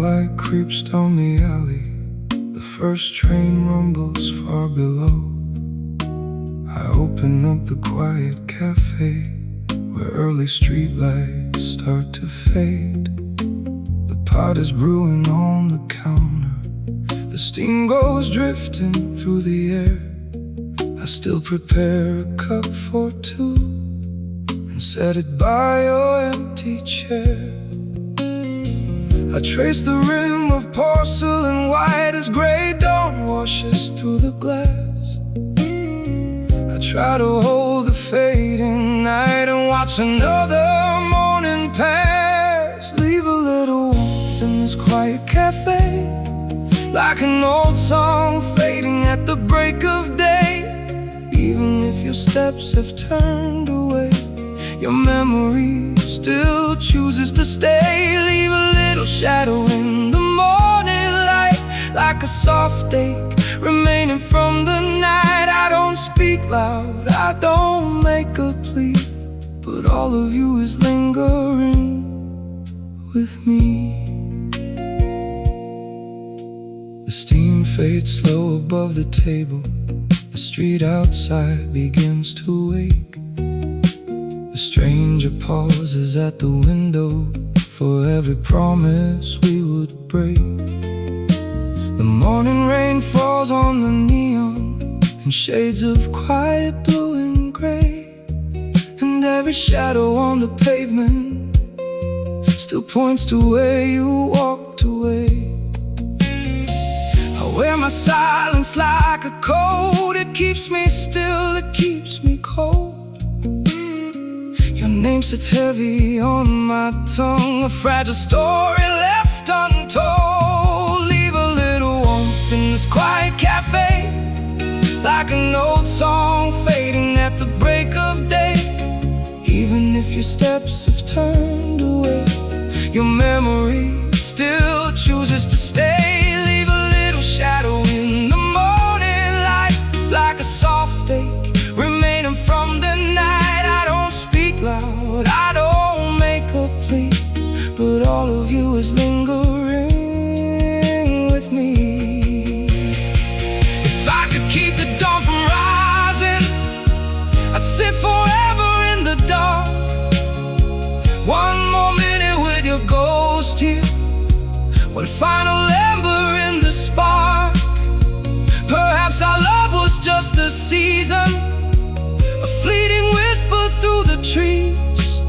light creeps down the alley. The first train rumbles far below. I open up the quiet cafe where early streetlights start to fade. The pot is brewing on the counter. The steam goes drifting through the air. I still prepare a cup for two and set it by your empty chair. I trace the rim of porcelain white as gray dawn washes through the glass. I try to hold the fading night and watch another morning pass. Leave a little warmth in this quiet cafe, like an old song fading at the break of day. Even if your steps have turned away, your memory still chooses to stay. Leave a little shadow in the morning light, like a soft ache remaining from the night. I don't speak loud, I don't make a plea, but all of you is lingering with me. The steam fades slow above the table. The street outside begins to wake. The stranger pauses at the window for every promise we would break. The morning rain falls on the neon in shades of quiet blue and gray, and every shadow on the pavement still points to where you walked away. I wear my silence like a coat. It keeps me still, it keeps me cold. Your name sits heavy on my tongue, a fragile story left untold. Leave a little warmth in this quiet cafe, like an old song fading at the break of day. Even if your steps have turned away, your memory still chooses to stay. Leave a little shadow in the morning light, like a soft ache remaining from the night. I don't speak loud, I don't make a plea, but all of you is lingering with me. If I could keep the dawn from rising, I'd sit forever in the dark. One more minute with your ghost here, one final ember in the spark. Perhaps our love was just a season, a fleeting whisper through the trees.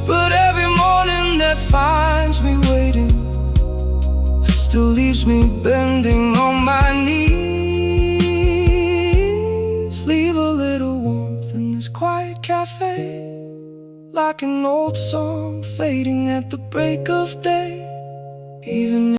But every morning that finds me waiting still leaves me bending on my knees. Leave a little warmth in this quiet cafe, like an old song fading at the break of day. Even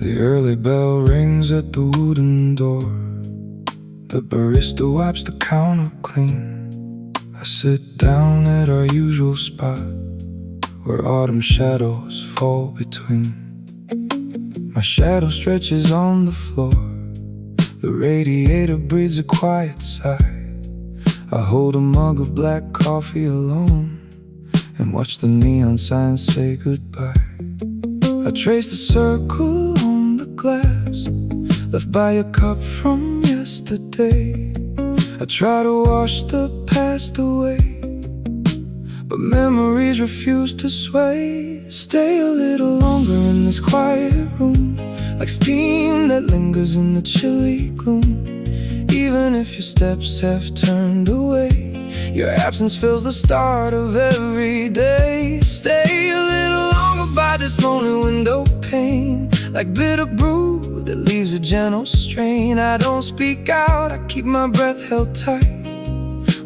the early bell rings at the wooden door. The barista wipes the counter clean. I sit down at our usual spot, where autumn shadows fall between. My shadow stretches on the floor. The radiator breathes a quiet sigh. I hold a mug of black coffee alone and watch the neon signs say goodbye. I trace the circle on the glass left by a cup from yesterday. I try to wash the past away, but memories refuse to sway. Stay a little longer in this quiet room, like steam that lingers in the chilly gloom. Even if your steps have turned away, your absence fills the start of every day. Stay a little longer by this lonely window pane, like bitter brew that leaves a gentle strain. I don't speak out, I keep my breath held tight,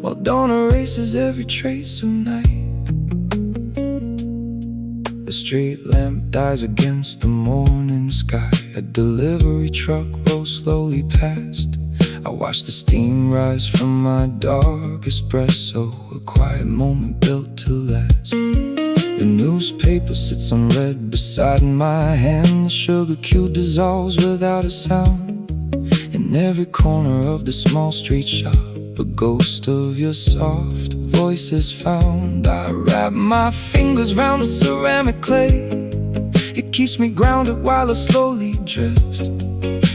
while dawn erases every trace of night. The street lamp dies against the morning sky. A delivery truck rolls slowly past. I watch the steam rise from my dark espresso, a quiet moment built to last. The newspaper sits unread beside my hand. The sugar cube dissolves without a sound. In every corner of the small street shop, a ghost of your soft voice is found. I wrap my fingers round the ceramic clay. It keeps me grounded while I slowly drift.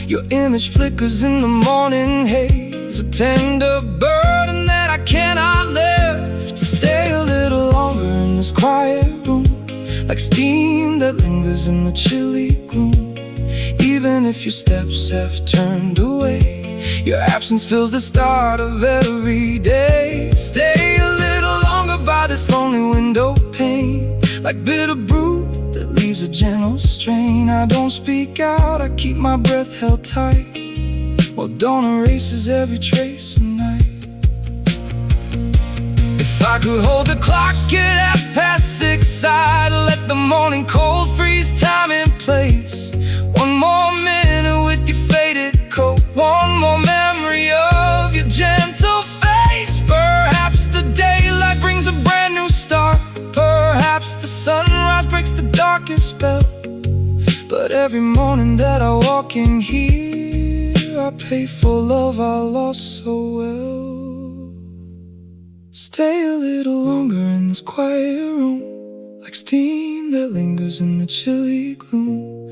Your image flickers in the morning haze, a tender burden that I cannot lift. Stay a little longer in this quiet room, like steam that lingers in the chilly gloom. Even if your steps have turned away, your absence fills the start of every day. Stay a little longer by this lonely window pane, like bitter brew that leaves a gentle strain. I don't speak out, I keep my breath held tight, while dawn erases every trace of night. If I could hold the clock at 6:30, I'd let the morning cold freeze time in place. One more minute with your faded coat, one more memory of your gentle face. Perhaps the daylight brings a brand new start, perhaps the sunrise breaks the darkest spell. But every morning that I walk in here, I pay for love I lost so well. Stay a little longer in this quiet room, like steam that lingers in the chilly gloom.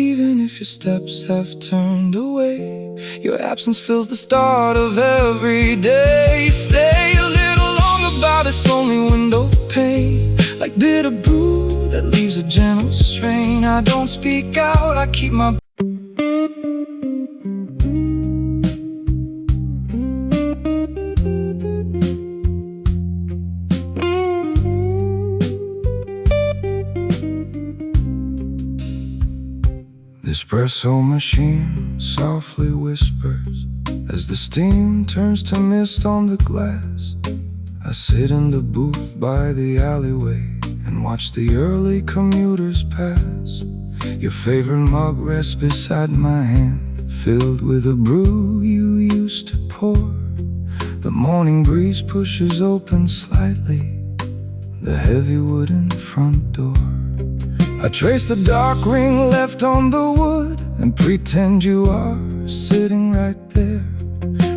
Even if your steps have turned away, your absence fills the start of every day. Stay a little longer by this lonely window pane, like bitter brew that leaves a gentle strain. I don't speak out, I keep my The espresso machine softly whispers as the steam turns to mist on the glass. I sit in the booth by the alleyway and watch the early commuters pass. Your favorite mug rests beside my hand, filled with a brew you used to pour. The morning breeze pushes open slightly the heavy wooden front door. I trace the dark ring left on the wood and pretend you are sitting right there.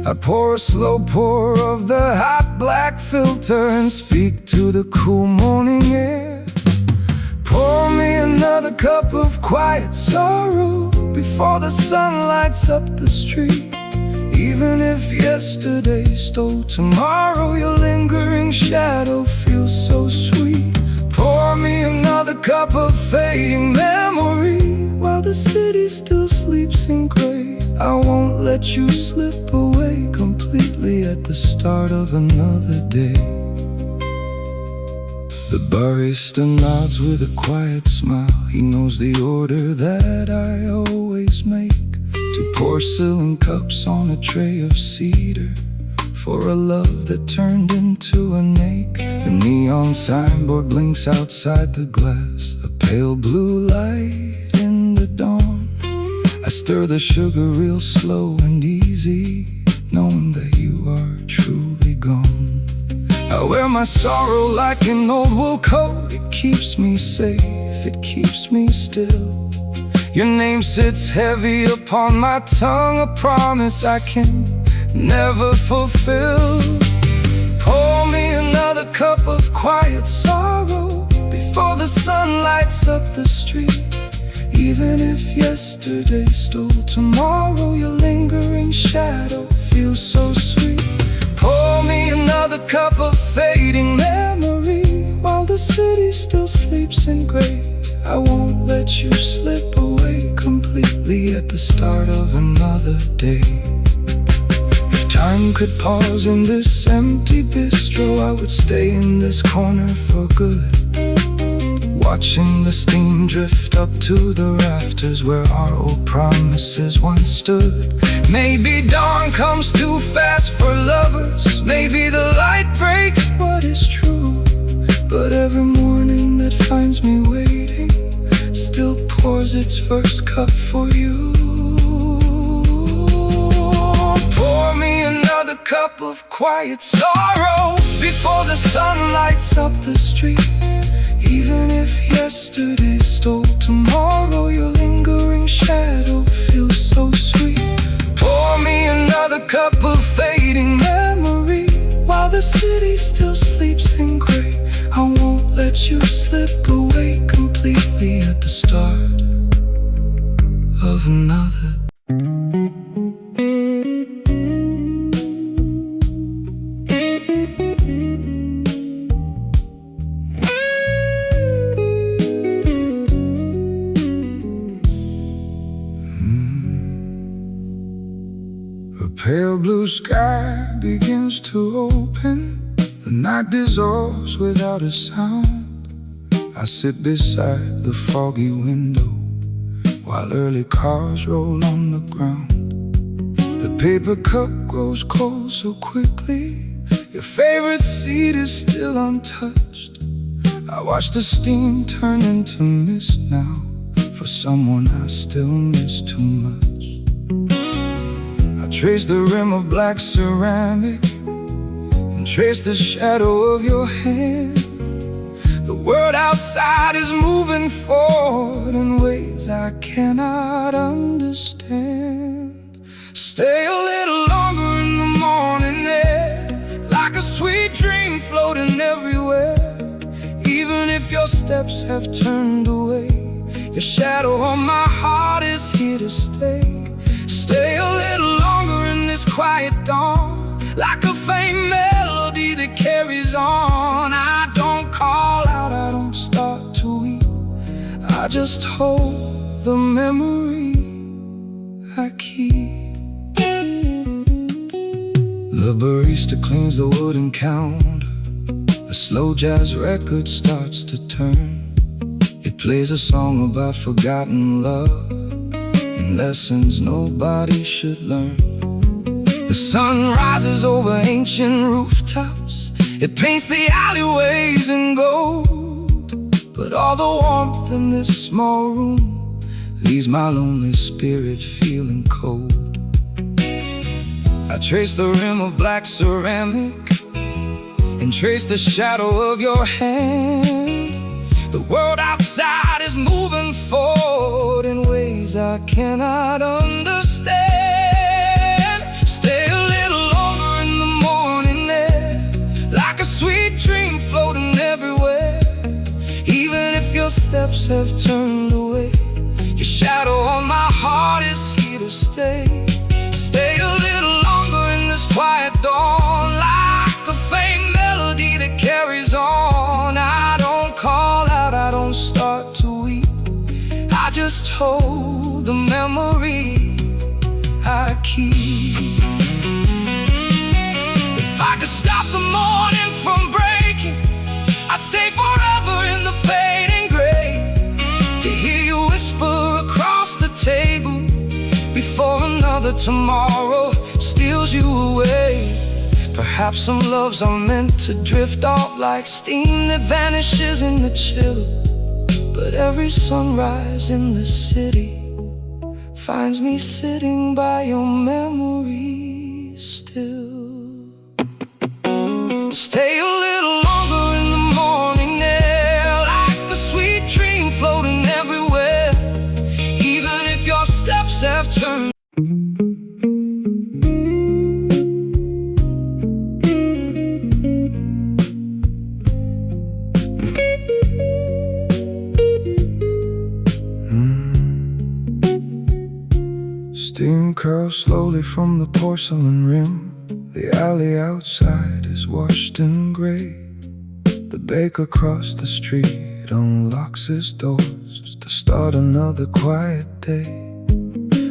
I pour a slow pour of the hot black filter and speak to the cool morning air. Pour me another cup of quiet sorrow before the sun lights up the street. Even if yesterday stole tomorrow, your lingering shadow feels so sweet. Pour me another cup of fading memory while the city still sleeps in gray. I won't let you slip away completely at the start of another day. The barista nods with a quiet smile. He knows the order that I always make. 2 porcelain cups on a tray of cedar for a love that turned into an ache. The neon signboard blinks outside the glass, a pale blue light in the dawn. I stir the sugar real slow and easy, knowing that you are truly gone. I wear my sorrow like an old wool coat. It keeps me safe, it keeps me still. Your name sits heavy upon my tongue, a promise I can never fulfill. Pour me another cup of quiet sorrow before the sun lights up the street. Even if yesterday stole tomorrow, your lingering shadow feels so sweet. Pour me another cup of fading memory while the city still sleeps in gray. I won't let you slip away completely at the start of another day. If time could pause in this empty bistro, I would stay in this corner for good, watching the steam drift up to the rafters where our old promises once stood. Maybe dawn comes too fast for lovers, maybe the light breaks what is true, but every morning that finds me waiting still pours its first cup for you. Pour me another cup of quiet sorrow before the sun lights up the street. Even if yesterday stole tomorrow, your lingering shadow feels so sweet. Pour me another cup of fading memory while the city still sleeps in gray. I won't let you slip away completely at the start of another. The pale blue sky begins to open. The night dissolves without a sound. I sit beside the foggy window while early cars roll on the ground. The paper cup grows cold so quickly. Your favorite seat is still untouched. I watch the steam turn into mist now for someone I still miss too much. I trace the rim of black ceramic and trace the shadow of your hand. The world outside is moving forward in ways I cannot understand. Stay a little longer in the morning air, like a sweet dream floating everywhere. Even if your steps have turned away, your shadow on my heart is here to stay. Stay a little longer in this quiet dawn, like a faint melody that carries on. I don't call out, I don't start to weep, I just hold the memory I keep. The barista cleans the wooden counter. A slow jazz record starts to turn. It plays a song about forgotten love and lessons nobody should learn. The sun rises over ancient rooftops. It paints the alleyways in gold. But all the warmth in this small room leaves my lonely spirit feeling cold. I trace the rim of black ceramic and trace the shadow of your hand. The world outside is moving forward in ways I cannot understand. Stay a little longer in the morning air, like a sweet dream floating everywhere. Even if your steps have turned away, your shadow on my heart is here to stay. Stay a little longer in this quiet dawn, like a faint melody that carries on. I don't call out, I don't start to weep, I just hold the memory I keep. If I could stop the morning from breaking, I'd stay forever in the fading gray, to hear you whisper across the table before another tomorrow steals you away. Perhaps some loves are meant to drift off like steam that vanishes in the chill. But every sunrise in the city finds me sitting by your memory still. Stay a little longer in the morning air, like a sweet dream floating everywhere. Even if your steps have turned. Steam curls slowly from the porcelain rim. The alley outside is washed in gray. The baker across the street unlocks his doors to start another quiet day.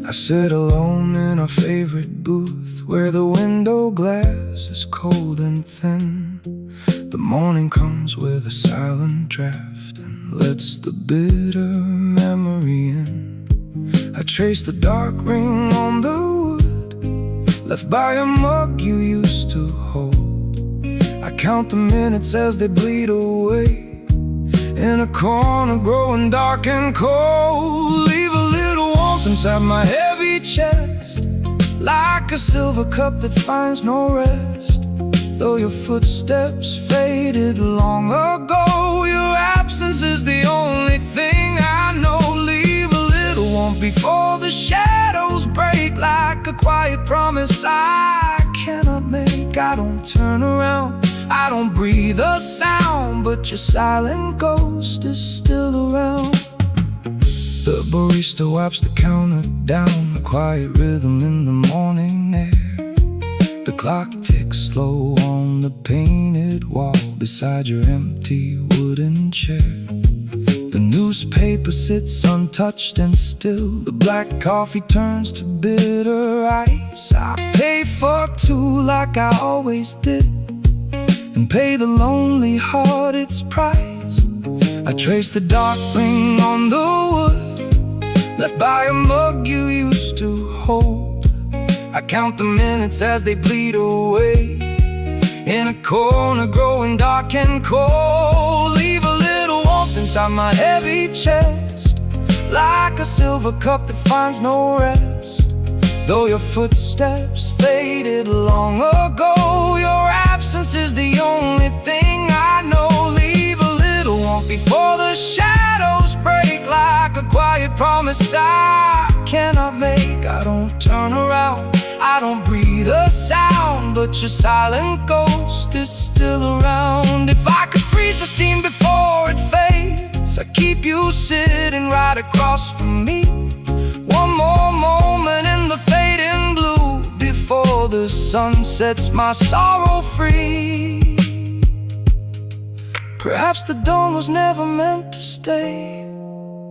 I sit alone in our favorite booth, where the window glass is cold and thin. The morning comes with a silent draft and lets the bitter memory in. I trace the dark ring on the wood, left by a mug you used to hold. I count the minutes as they bleed away, in a corner growing dark and cold. Leave a little warmth inside my heavy chest, like a silver cup that finds no rest. Though your footsteps faded long ago, your absence absence is the only thing I know. Leave a little warmth before the shadows break, like a quiet promise I cannot make. I don't turn around, I don't breathe a sound, but your silent ghost is still around. The barista wipes the counter down, a quiet rhythm in the morning air. The clock ticks slow on the painted wall beside your empty wooden chair. The newspaper sits untouched and still. The black coffee turns to bitter ice. I pay for two like I always did, and pay the lonely heart its price. I trace the dark ring on the wood, left by a mug you used to hold. I count the minutes as they bleed away, in a corner growing dark and cold. Leave a little warmth inside my heavy chest, like a silver cup that finds no rest. Though your footsteps faded long ago, your absence is the only thing I know. Leave a little warmth before the shadows break, like a quiet promise I cannot make. I don't turn around, I don't breathe a sound, but your silent ghost is still around. If I could freeze the steam before it fades, I'd keep you sitting right across from me. One more moment in the fading blue, before the sun sets my sorrow free. Perhaps the dawn was never meant to stay,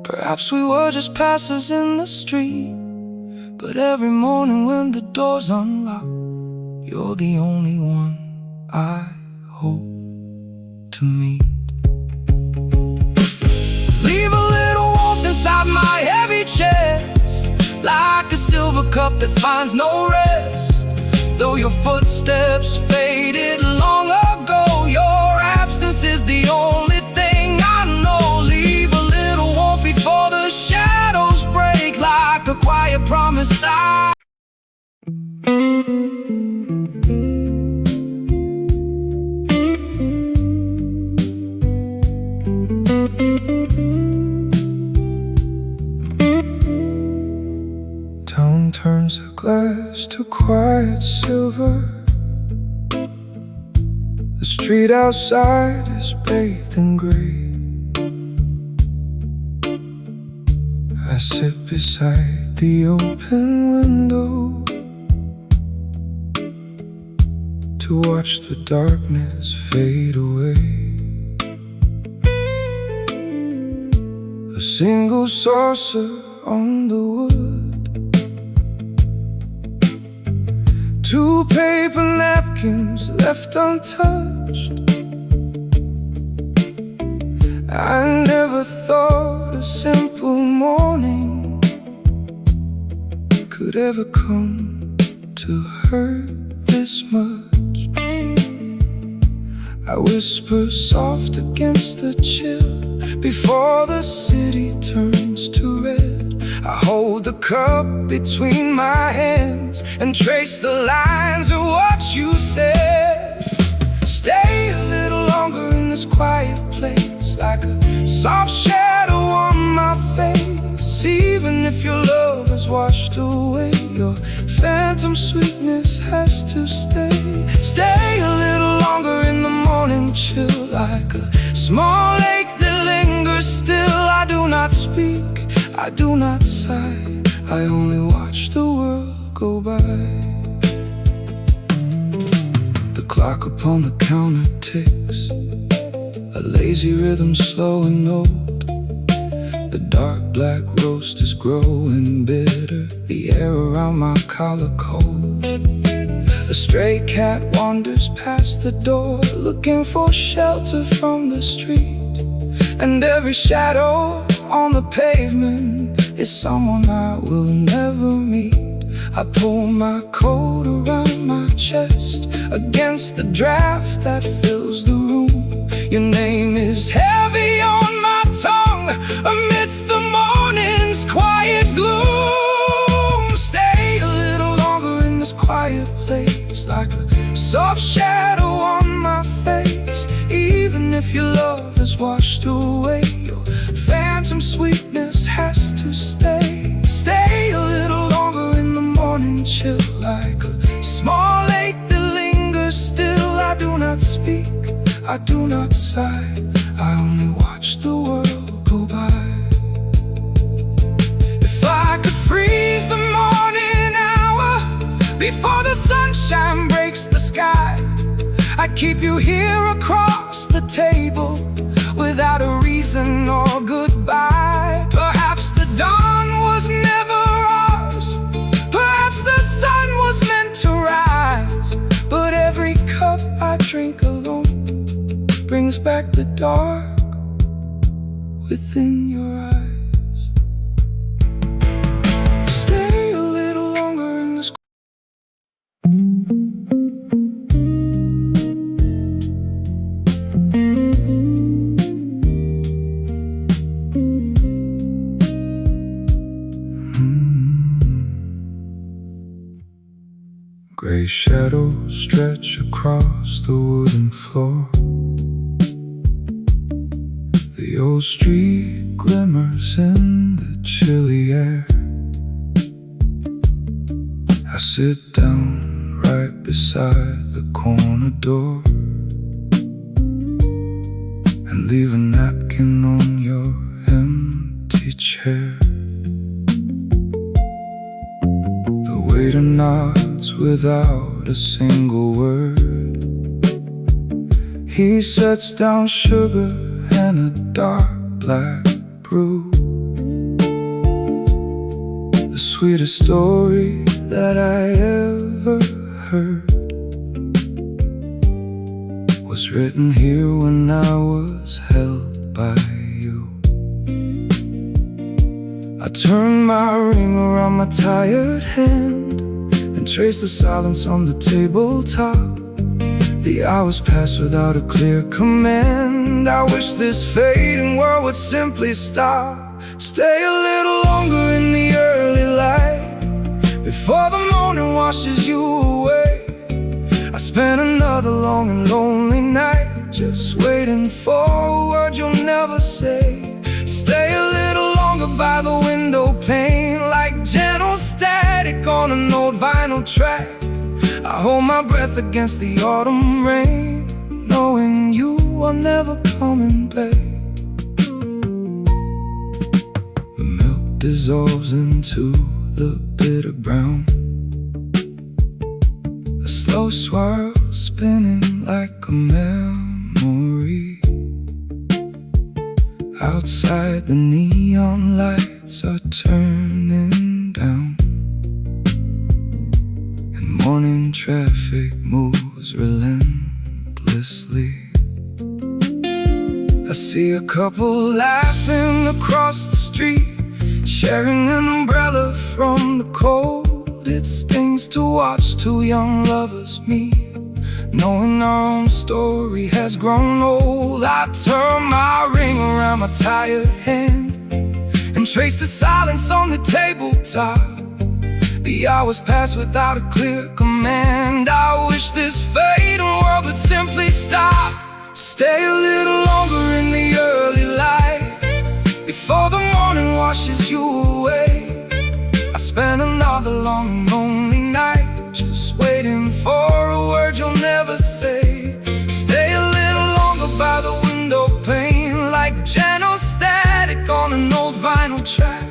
perhaps we were just passers in the street. But every morning when the door's unlocked, you're the only one I hope to meet. Leave a little warmth inside my heavy chest, like a silver cup that finds no rest. Though your footsteps faded long ago, your absence is the only thing I know. Leave a little warmth before the shadows break, like a quiet promise I Town turns the glass to quiet silver. The street outside is bathed in gray. I sit beside the open window to watch the darkness fade away. A single saucer on the wood, two paper napkins left untouched. I never thought a simple morning could ever come to hurt this much. I whisper soft against the chill before the city turns to red. I hold the cup between my hands and trace the lines of what you said. Stay a little longer in this quiet place, like a soft shadow on my face. Even if your love has washed away, your phantom sweetness has to stay. Stay a little longer in the morning chill, like a small lake that lingers still. I do not speak, I do not sigh, I only watch the world go by. The clock upon the counter ticks, a lazy rhythm slow and old. The dark black roast is growing bitter, the air around my collar cold. A stray cat wanders past the door, looking for shelter from the street. And every shadow on the pavement is someone I will never meet. I pull my coat around my chest against the draft that fills the room. Your name is heavy on my tongue amidst the morning's quiet gloom. Stay a little longer in this quiet place, like a soft shadow on my face. Even if your love is washed away, your phantom sweetness has to stay. Stay a little longer in the morning chill, like a small lake that lingers still. I do not speak, I do not sigh, I only watch the world go by. If I could freeze the morning hour before the sunshine breaks the sky, I'd keep you here across the table without a reason or goodbye. Perhaps the dawn was never ours, perhaps the sun was meant to rise, but every cup I drink alone brings back the dark within your eyes. Stay a little longer in this. Gray shadows stretch across the wooden floor. The old street glimmers in the chilly air. I sit down right beside the corner door and leave a napkin on your empty chair. The waiter nods without a single word. He sets down sugar and a dark black brew. The sweetest story that I ever heard was written here when I was held by you. I turn my ring around my tired hand and trace the silence on the tabletop. The hours pass without a clear command. I wish this fading world would simply stop. Stay a little longer in the early light before the morning washes you away. I spent another long and lonely night just waiting for a word you'll never say. Stay a little longer by the window pane, like gentle static on an old vinyl track. I hold my breath against the autumn rain, knowing you are never coming back. The milk dissolves into the bitter brown, a slow swirl spinning like a memory. Outside the neon lights are turning down, morning traffic moves relentlessly. I see a couple laughing across the street, sharing an umbrella from the cold. It stings to watch two young lovers meet, knowing our own story has grown old. I turn my ring around my tired hand and trace the silence on the tabletop. The hours pass without a clear command. I wish this fading world would simply stop. Stay a little longer in the early light before the morning washes you away. I spent another long and lonely night just waiting for a word you'll never say. Stay a little longer by the window pane, like gentle static on an old vinyl track.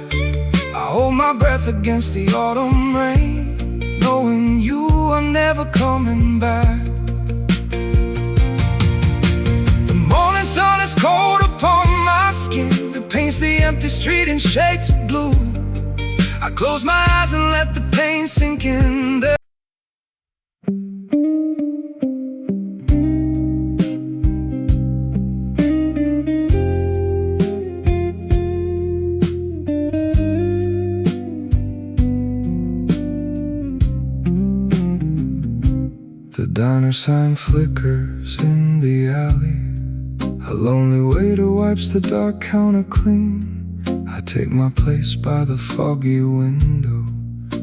I hold my breath against the autumn rain, knowing you are never coming back. The morning sun is cold upon my skin, it paints the empty street in shades of blue. I close my eyes and let the pain sink in there. The diner sign flickers in the alley. A lonely waiter wipes the dark counter clean. I take my place by the foggy window,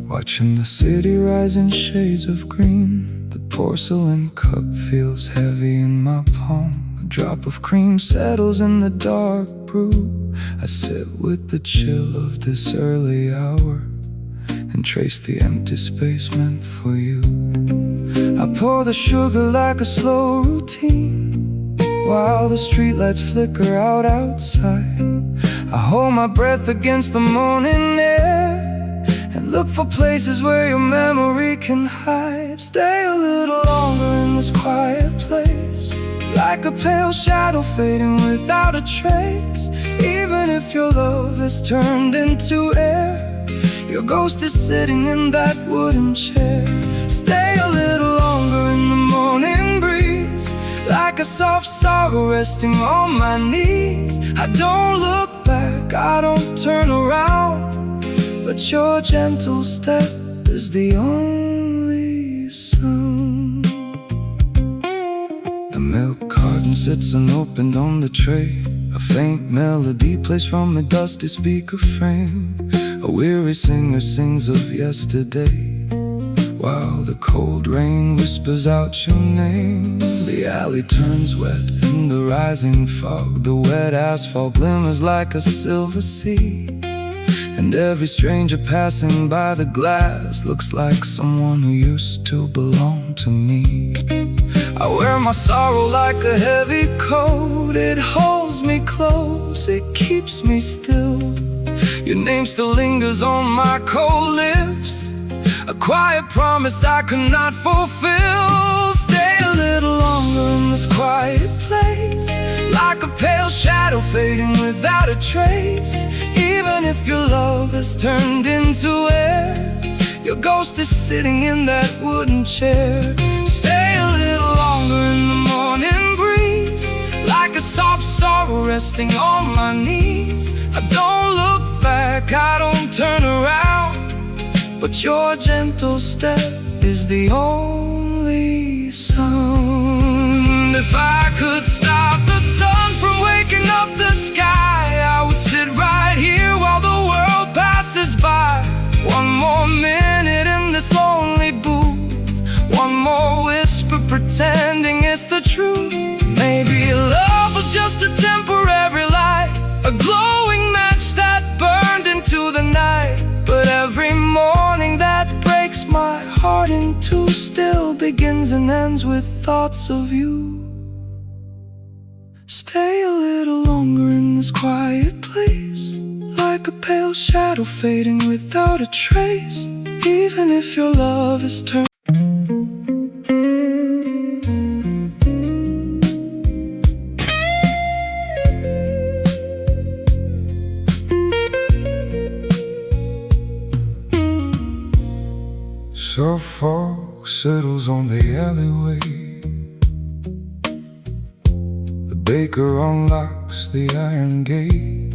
watching the city rise in shades of green. The porcelain cup feels heavy in my palm, a drop of cream settles in the dark brew. I sit with the chill of this early hour and trace the empty space meant for you. I pour the sugar like a slow routine while the streetlights flicker out outside. I hold my breath against the morning air and look for places where your memory can hide. Stay a little longer in this quiet place, like a pale shadow fading without a trace. Even if your love is turned into air, your ghost is sitting in that wooden chair. Stay a little longer in the morning breeze, like a soft sorrow resting on my knees. I don't look back, I don't turn around, but your gentle step is the only sound. The milk carton sits unopened on the tray. A faint melody plays from a dusty speaker frame. A weary singer sings of yesterday, while the cold rain whispers out your name. The alley turns wet in the rising fog. The wet asphalt glimmers like a silver sea, and every stranger passing by the glass looks like someone who used to belong to me. I wear my sorrow like a heavy coat. It holds me close, it keeps me still. Your name still lingers on my cold lips, a quiet promise I could not fulfill. Stay a little longer in this quiet place, like a pale shadow fading without a trace. Even if your love has turned into air, your ghost is sitting in that wooden chair. Stay a little longer in the morning breeze, like a soft sorrow resting on my knees. I don't look back, I don't turn around, but your gentle step is the only sound. If I could stop the sun from waking up the sky, I would sit right here while the world passes by. One more minute in this lonely booth, one more whisper pretending it's the truth. Maybe love was just a temporary light, a glowing match that burned into the night. But every morning that breaks my heart in two still begins and ends with thoughts of you. Stay a little longer in this quiet place, like a pale shadow fading without a trace. Even if your love is turned. So fog settles on the alleyway. The baker unlocks the iron gate.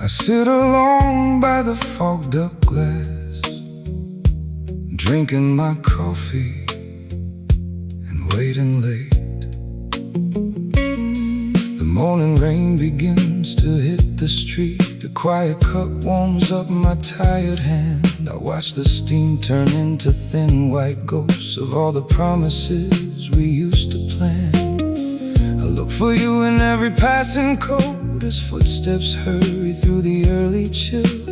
I sit alone by the fogged up glass, drinking my coffee and waiting late. The morning rain begins to hit the street. A quiet cup warms up my tired hand. I watch the steam turn into thin white ghosts of all the promises we used to plan. I look for you in every passing coat as footsteps hurry through the early chill.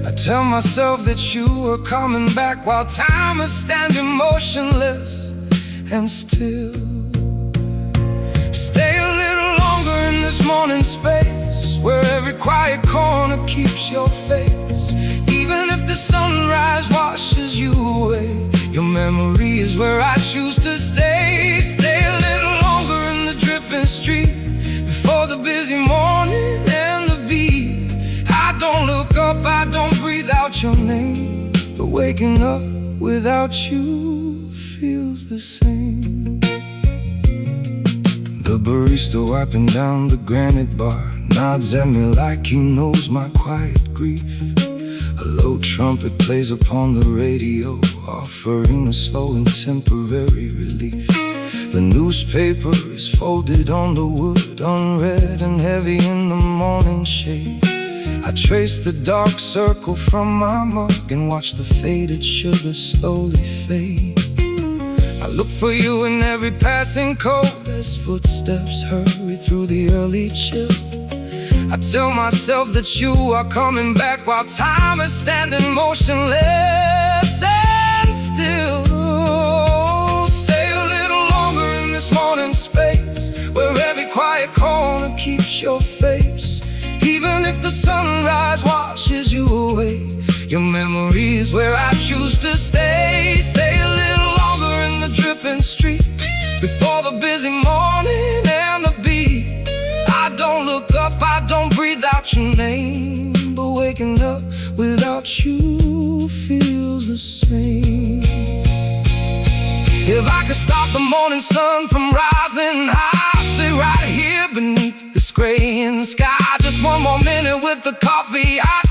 I tell myself that you are coming back while time is standing motionless and still. Stay a little longer in this morning space, where every quiet corner keeps your face. Even if the sunrise washes you away, your memory is where I choose to stay. Stay a little longer in the dripping street, before the busy morning and the beat. I don't look up, I don't breathe out your name, but waking up without you feels the same. The barista wiping down the granite bar nods at me like he knows my quiet grief. A low trumpet plays upon the radio, offering a slow and temporary relief. The newspaper is folded on the wood, unread and heavy in the morning shade. I trace the dark circle from my mug and watch the faded sugar slowly fade. I look for you in every passing cold as footsteps hurry through the early chill. I tell myself that you are coming back while time is standing motionless and still. Stay a little longer in this morning space where every quiet corner keeps your face. Even if the sunrise washes you away, your memory is where I choose to stay. Stay a little longer in the dripping street before the busy morning and the beat. I don't look up, I don't breathe out your name, but waking up without you feels the same. If I could stop the morning sun from rising high, I'll sit right here beneath this gray sky. Just one more minute with the coffee hot,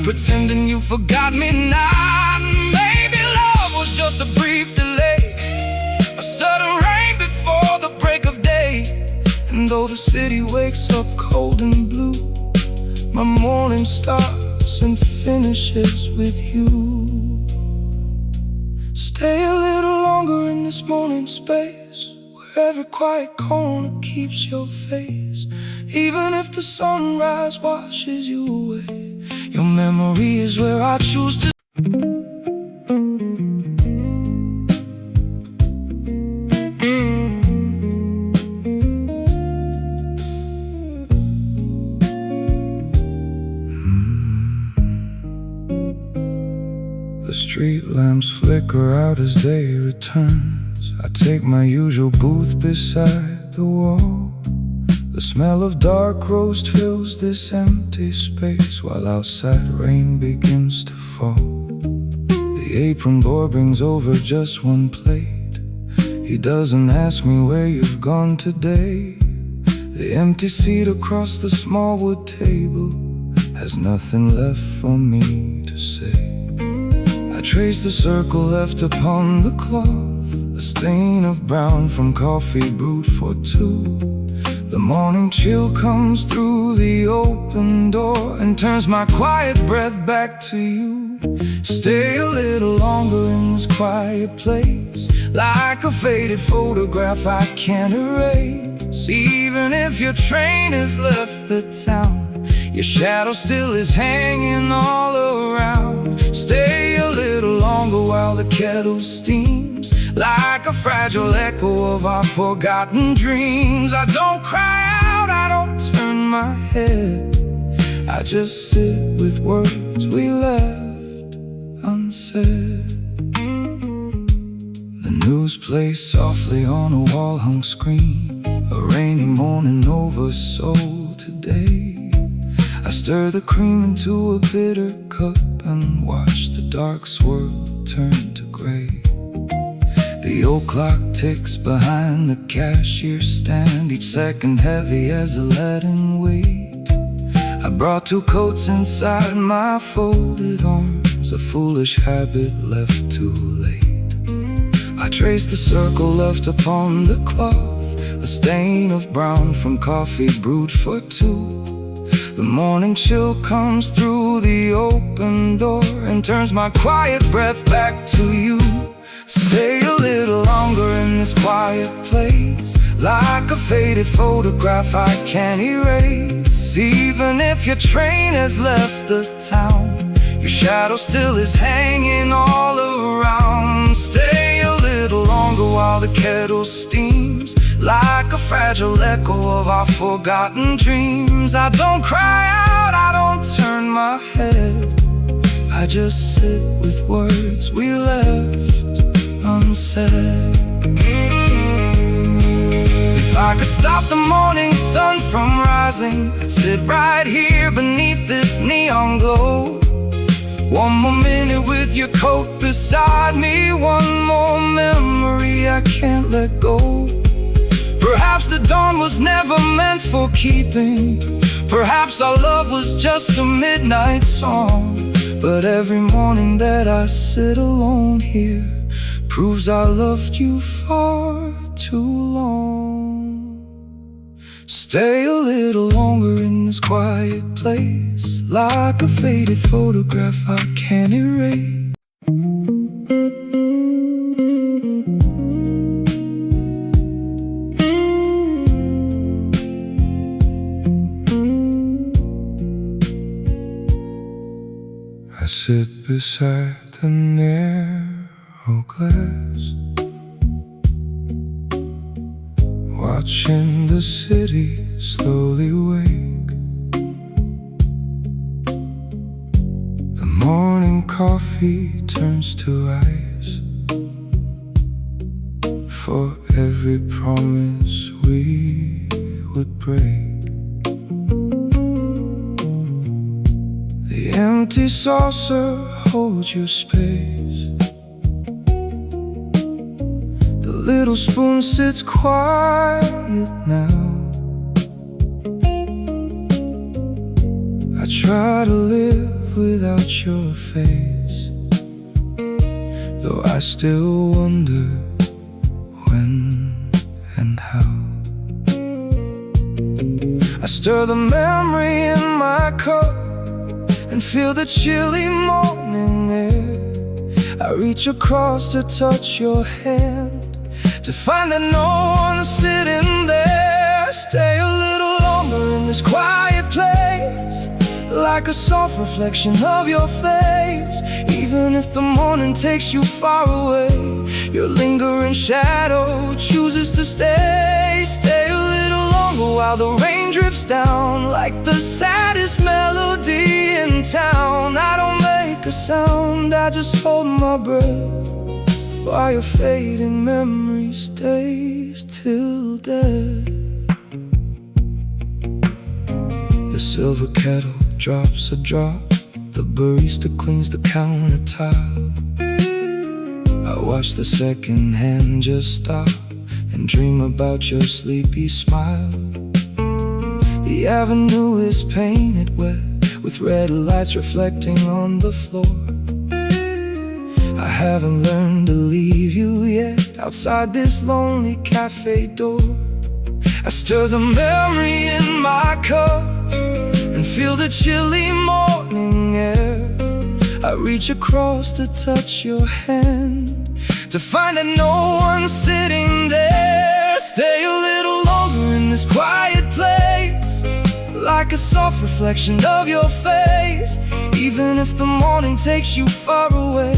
pretending you forgot me not. Maybe love was just a brief delay, a sudden rain before the break of day. And though the city wakes up cold and blue, my morning starts and finishes with you. Stay a little longer in this morning space where every quiet corner keeps your face. Even if the sunrise washes you away, your memory is where I choose to. The street lamps flicker out as day returns. I take my usual booth beside the wall. The smell of dark roast fills this empty space while outside rain begins to fall. The apron boy brings over just one plate. He doesn't ask me where you've gone today. The empty seat across the small wood table has nothing left for me to say. I trace the circle left upon the cloth, a stain of brown from coffee brewed for two. The morning chill comes through the open door and turns my quiet breath back to you. Stay a little longer in this quiet place, like a faded photograph I can't erase. Even if your train has left the town, your shadow still is hanging all around. Stay a little longer while the kettle steams, like a fragile echo of our forgotten dreams. I don't cry out, I don't turn my head, I just sit with words we left unsaid. The news plays softly on a wall-hung screen, a rainy morning over Seoul today. I stir the cream into a bitter cup and watch the dark swirl turn to gray. The old clock ticks behind the cashier stand, each second heavy as a leaden weight. I brought 2 coats inside my folded arms, a foolish habit left too late. I trace the circle left upon the cloth, a stain of brown from coffee brewed for 2. The morning chill comes through the open door and turns my quiet breath back to you. Stay a little longer in this quiet place, like a faded photograph I can't erase. Even if your train has left the town, your shadow still is hanging all around. Stay a little longer while the kettle steams, like a fragile echo of our forgotten dreams. I don't cry out, I don't turn my head, I just sit with words we left unsaid. If I could stop the morning sun from rising, I'd sit right here beneath this neon glow. One more minute with your coat beside me, one more memory I can't let go. Perhaps the dawn was never meant for keeping, perhaps our love was just a midnight song. But every morning that I sit alone here proves I loved you far too long. Stay a little longer in this quiet place, like a faded photograph I can't erase. sit beside the narrow glass, watching the city slowly wake. The morning coffee turns to ice for every promise we would break. The empty saucer holds your space. The little spoon sits quiet now. I try to live without your face, though I still wonder when and how. I stir the memory in my cup and feel the chilly morning air. I reach across to touch your hand, to find that no one's sitting there. Stay a little longer in this quiet place, like a soft reflection of your face. Even if the morning takes you far away, your lingering shadow chooses to stay. Stay a little longer while the rain drips down, like the saddest melody in town. I don't make a sound, I just hold my breath, while your fading memory stays till death. The silver kettle drops a drop, the barista cleans the countertop. I watch the second hand just stop and dream about your sleepy smile. The avenue is painted wet, with red lights reflecting on the floor. I haven't learned to leave you yet, outside this lonely cafe door. I stir the memory in my cup and feel the chilly morning air. I reach across to touch your hand, to find that no one's sitting there. Stay a little longer in this quiet place, like a soft reflection of your face. Even if the morning takes you far away,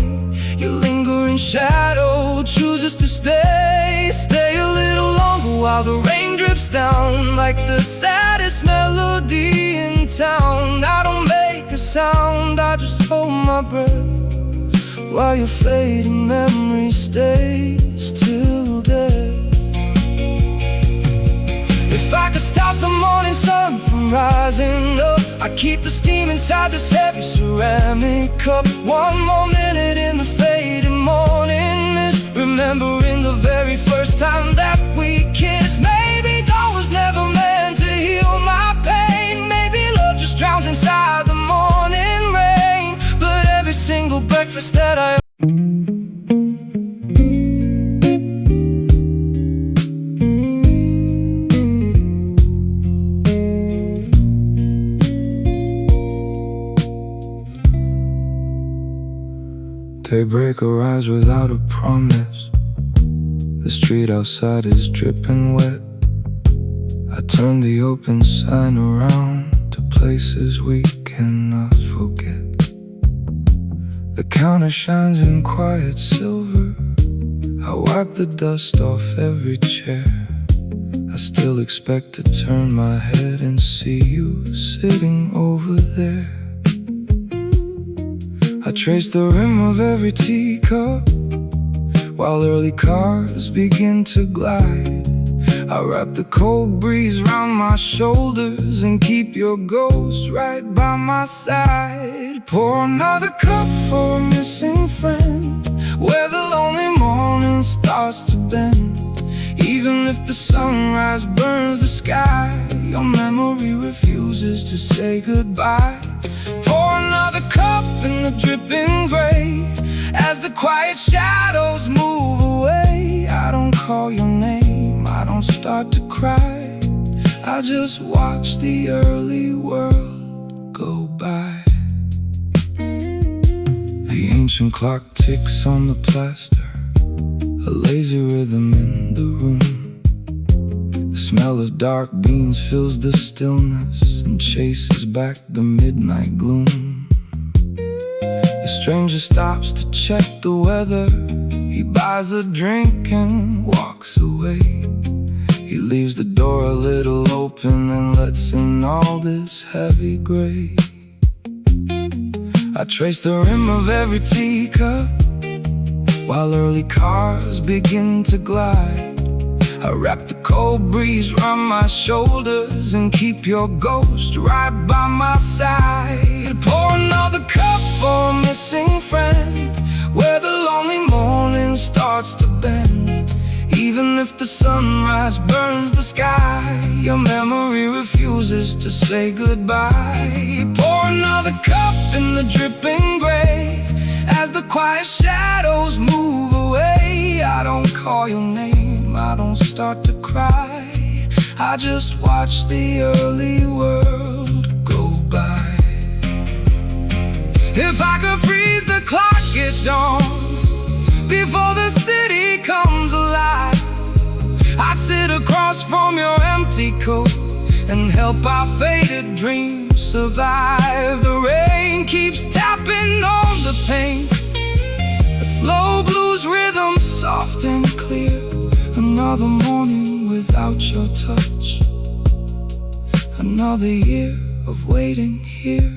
your lingering shadow chooses to stay. Stay a little longer while the rain drips down, like the saddest melody in town. I don't make a sound, I just hold my breath, while your fading memory stays till death. If I could stop the morning sun from rising up, I'd keep the steam inside this heavy ceramic cup. One more minute in the fading morning mist, remembering the very first time that we kissed. Maybe dawn was never meant to heal my pain. Maybe love just drowns inside the morning rain. But every single breakfast that I Daybreak arrives without a promise. The street outside is dripping wet. I turn the open sign around to places we cannot forget. The counter shines in quiet silver. I wipe the dust off every chair. I still expect to turn my head and see you sitting over there. I trace the rim of every teacup, while early cars begin to glide. I wrap the cold breeze round my shoulders and keep your ghost right by my side. Pour another cup for a missing friend, where the lonely morning starts to bend. Even if the sunrise burns the sky, your memory refuses to say goodbye. Pour another cup in the dripping gray, as the quiet shadows move away. I don't call your name, I don't start to cry, I just watch the early world go by. The ancient clock ticks on the plaster, a lazy rhythm in the room. The smell of dark beans fills the stillness and chases back the midnight gloom. stranger stops to check the weather. He buys a drink and walks away. He leaves the door a little open and lets in all this heavy gray. I trace the rim of every teacup while early cars begin to glide. I wrap the cold breeze round my shoulders and keep your ghost right by my side. Pour another cup for a missing friend, where the lonely morning starts to bend. Even if the sunrise burns the sky, your memory refuses to say goodbye. Pour another cup in the dripping gray, as the quiet shadows move away. I don't call your name, I don't start to cry, I just watch the early world go by. If I could freeze the clock at dawn, before the city comes alive, I'd sit across from your empty coat and help our faded dreams survive. The rain keeps tapping on the paint, a slow blues rhythm, soft and clear. Another morning without your touch, another year of waiting here.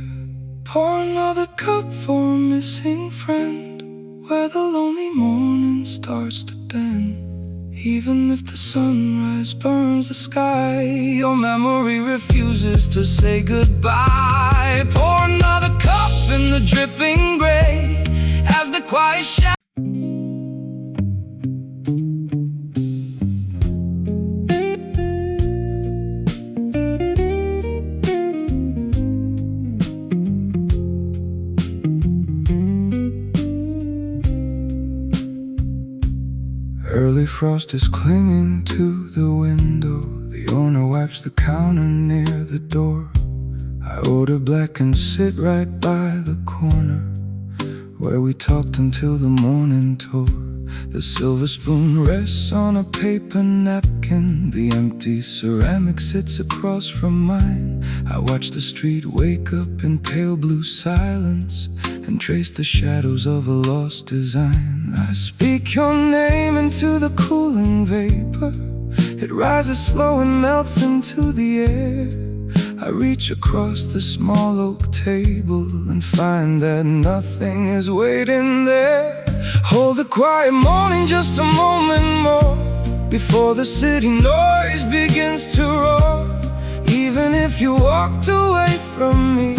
Pour another cup for a missing friend, where the lonely morning starts to bend. Even if the sunrise burns the sky, your memory refuses to say goodbye. Pour another cup in the dripping gray, as the quiet shadow. Early frost is clinging to the window. The owner wipes the counter near the door. I order black and sit right by the corner, where we talked until the morning tore. The silver spoon rests on a paper napkin. The empty ceramic sits across from mine. I watch the street wake up in pale blue silence and trace the shadows of a lost design. I speak your name into the cooling vapor. It rises slow and melts into the air. I reach across the small oak table and find that nothing is waiting there. Hold the quiet morning just a moment more, before the city noise begins to roar. Even if you walked away from me,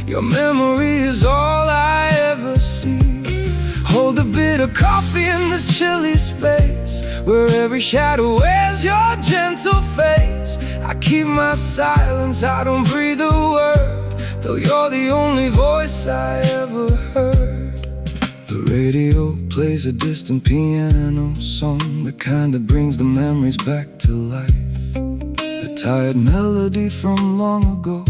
your memory is all I ever see. Hold a bit of coffee in this chilly space, where every shadow wears your gentle face. I keep my silence, I don't breathe a word, though you're the only voice I ever heard. The radio plays a distant piano song, the kind that brings the memories back to life. A tired melody from long ago,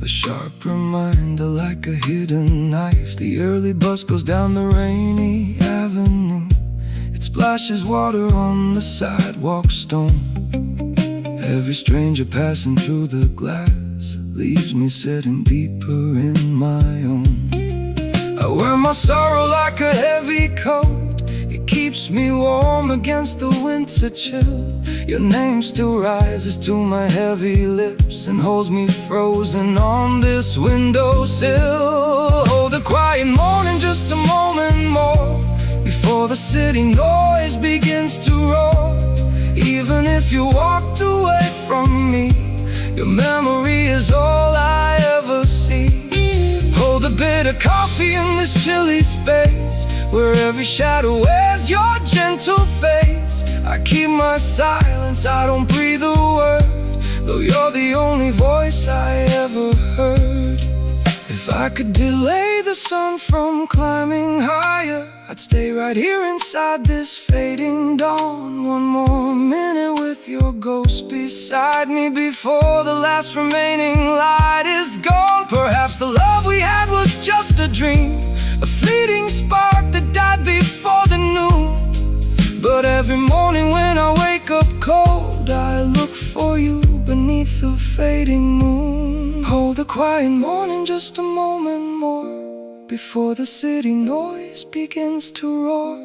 a sharp reminder like a hidden knife. The early bus goes down the rainy avenue. It splashes water on the sidewalk stone. Every stranger passing through the glass leaves me sitting deeper in my own. I wear my sorrow like a heavy coat. It keeps me warm against the winter chill. Your name still rises to my heavy lips and holds me frozen on this windowsill. Oh, the quiet morning, just a moment more, before the city noise begins to roar. Even if you walked away from me, your memory is all I ever see. Hold a bit of coffee in this chilly space, where every shadow wears your gentle face. I keep my silence, I don't breathe a word, though you're the only voice I ever heard. If I could delay the sun from climbing higher, I'd stay right here inside this fading dawn. One more minute with your ghost beside me, before the last remaining light is gone. Perhaps the love we had was just a dream, a fleeting spark that died before the noon. But every morning when I wake up cold, I look for you beneath the fading moon. Hold the quiet morning just a moment more, before the city noise begins to roar.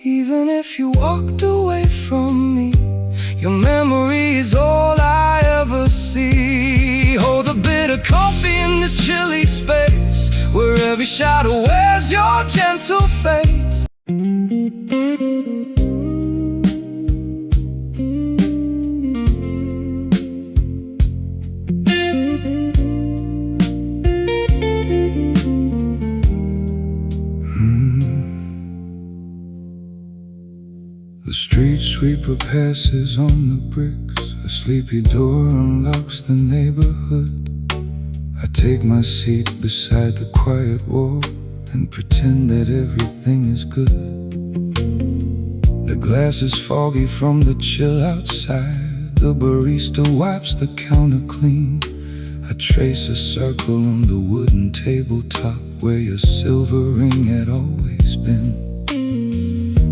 Even if you walked away from me, your memory is all I ever see. Hold a bit of coffee in this chilly space, where every shadow wears your gentle face. The street sweeper passes on the bricks. A sleepy door unlocks the neighborhood. I take my seat beside the quiet wall and pretend that everything is good. The glass is foggy from the chill outside. The barista wipes the counter clean. I trace a circle on the wooden tabletop where your silver ring had always been.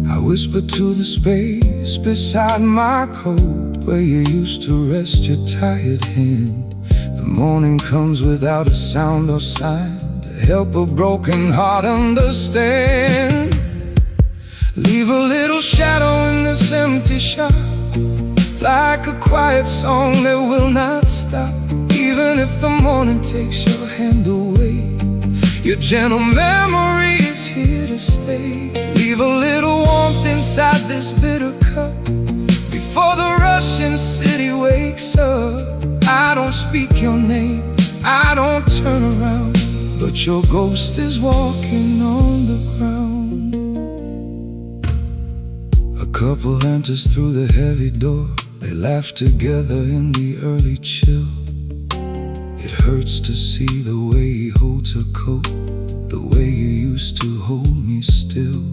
I whisper to the space beside my coat where you used to rest your tired hand. The morning comes without a sound or sign to help a broken heart understand. Leave a little shadow in this empty shop, like a quiet song that will not stop. Even if the morning takes your hand away, your gentle memory is here to stay. Leave a little warmth inside this bitter cup before the rushing city wakes up. I don't speak your name, I don't turn around, but your ghost is walking on the ground. A couple enters through the heavy door. They laugh together in the early chill. It hurts to see the way he holds her coat, the way you used to hold me still.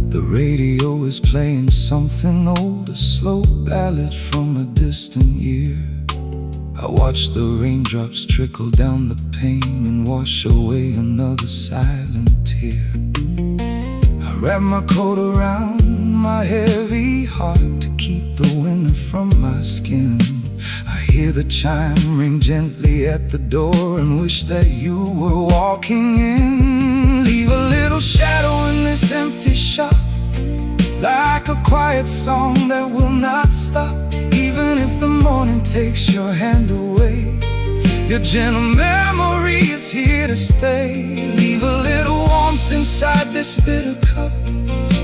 The radio is playing something old, a slow ballad from a distant year. I watch the raindrops trickle down the pane and wash away another silent tear. I wrap my coat around my heavy heart to keep the winter from my skin. I hear the chime ring gently at the door and wish that you were walking in. Leave a little shadow in this empty shop, like a quiet song that will not stop. Even if the morning takes your hand away, your gentle memory is here to stay. Leave a little warmth inside this bitter cup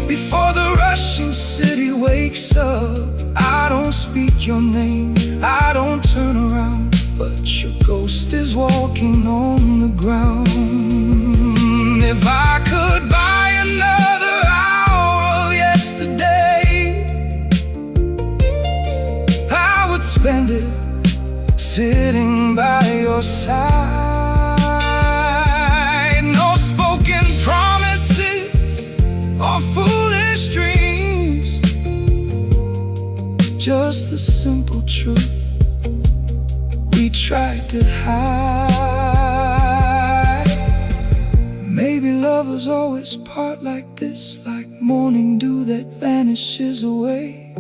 before the rushing city wakes up. I don't speak your name, I don't turn around, but your ghost is walking on the ground. If I could buy another hour of yesterday, I would spend it sitting by your side. No spoken promises or foolish dreams, just the simple truth we tried to hide. Maybe lovers always part like this, like morning dew that vanishes away.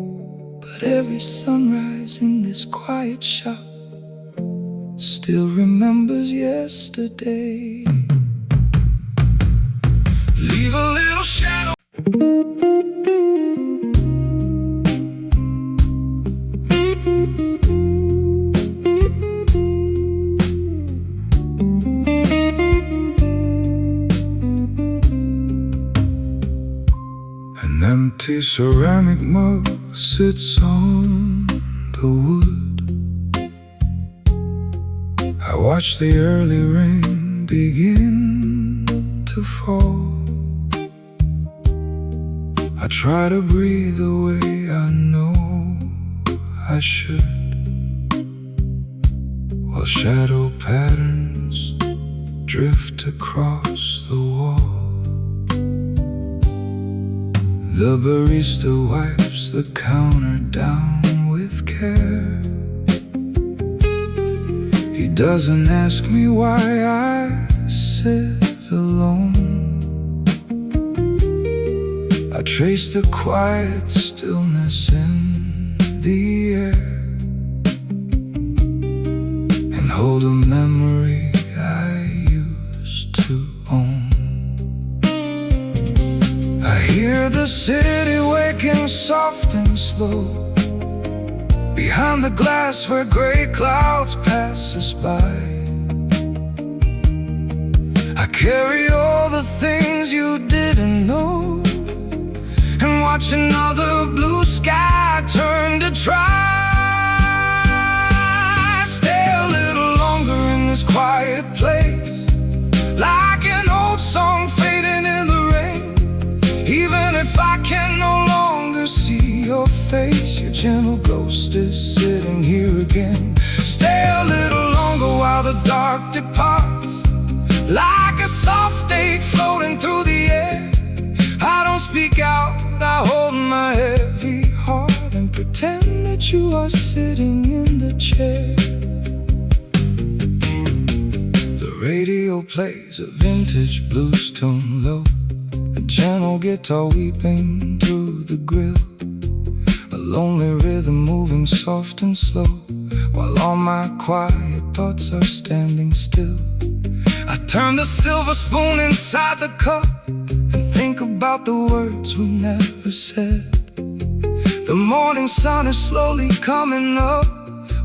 But every sunrise in this quiet shop still remembers yesterday. Leave a little shadow. An empty ceramic mug sits on the wood. I watch the early rain begin to fall. I try to breathe the way I know I should, while shadow patterns drift across the wall. The barista wipes the counter down with care. He doesn't ask me why I sit alone. I trace the quiet stillness in the air and hold a memory I used to city waking soft and slow, behind the glass where gray clouds pass us by. I carry all the things you didn't know, and watch another blue sky turn to try. Stay a little longer in this quiet place, like an old song fading in the rain. Even if I can no longer see your face, your gentle ghost is sitting here again. Stay a little longer while the dark departs, like a soft ache floating through the air. I don't speak out, I hold my heavy heart and pretend that you are sitting in the chair. The radio plays a vintage blues tune low, a gentle guitar weeping through the grill, a lonely rhythm moving soft and slow, while all my quiet thoughts are standing still. I turn the silver spoon inside the cup and think about the words we never said. The morning sun is slowly coming up,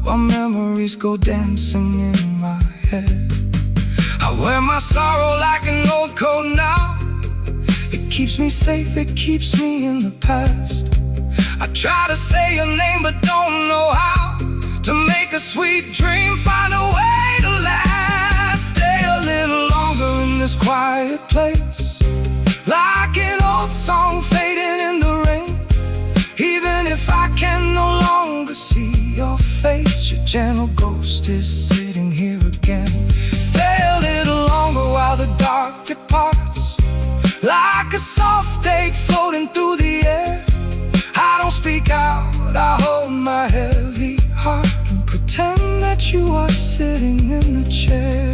while memories go dancing in my head. I wear my sorrow like an old coat now. It keeps me safe, it keeps me in the past. I try to say your name but don't know how, to make a sweet dream find a way to last. Stay a little longer in this quiet place, like an old song fading in the rain. Even if I can no longer see your face, your gentle ghost is sitting here again. Stay a little longer while the dark departs, like a soft ache floating through the air. I don't speak out, I hold my heavy heart and pretend that you are sitting in the chair.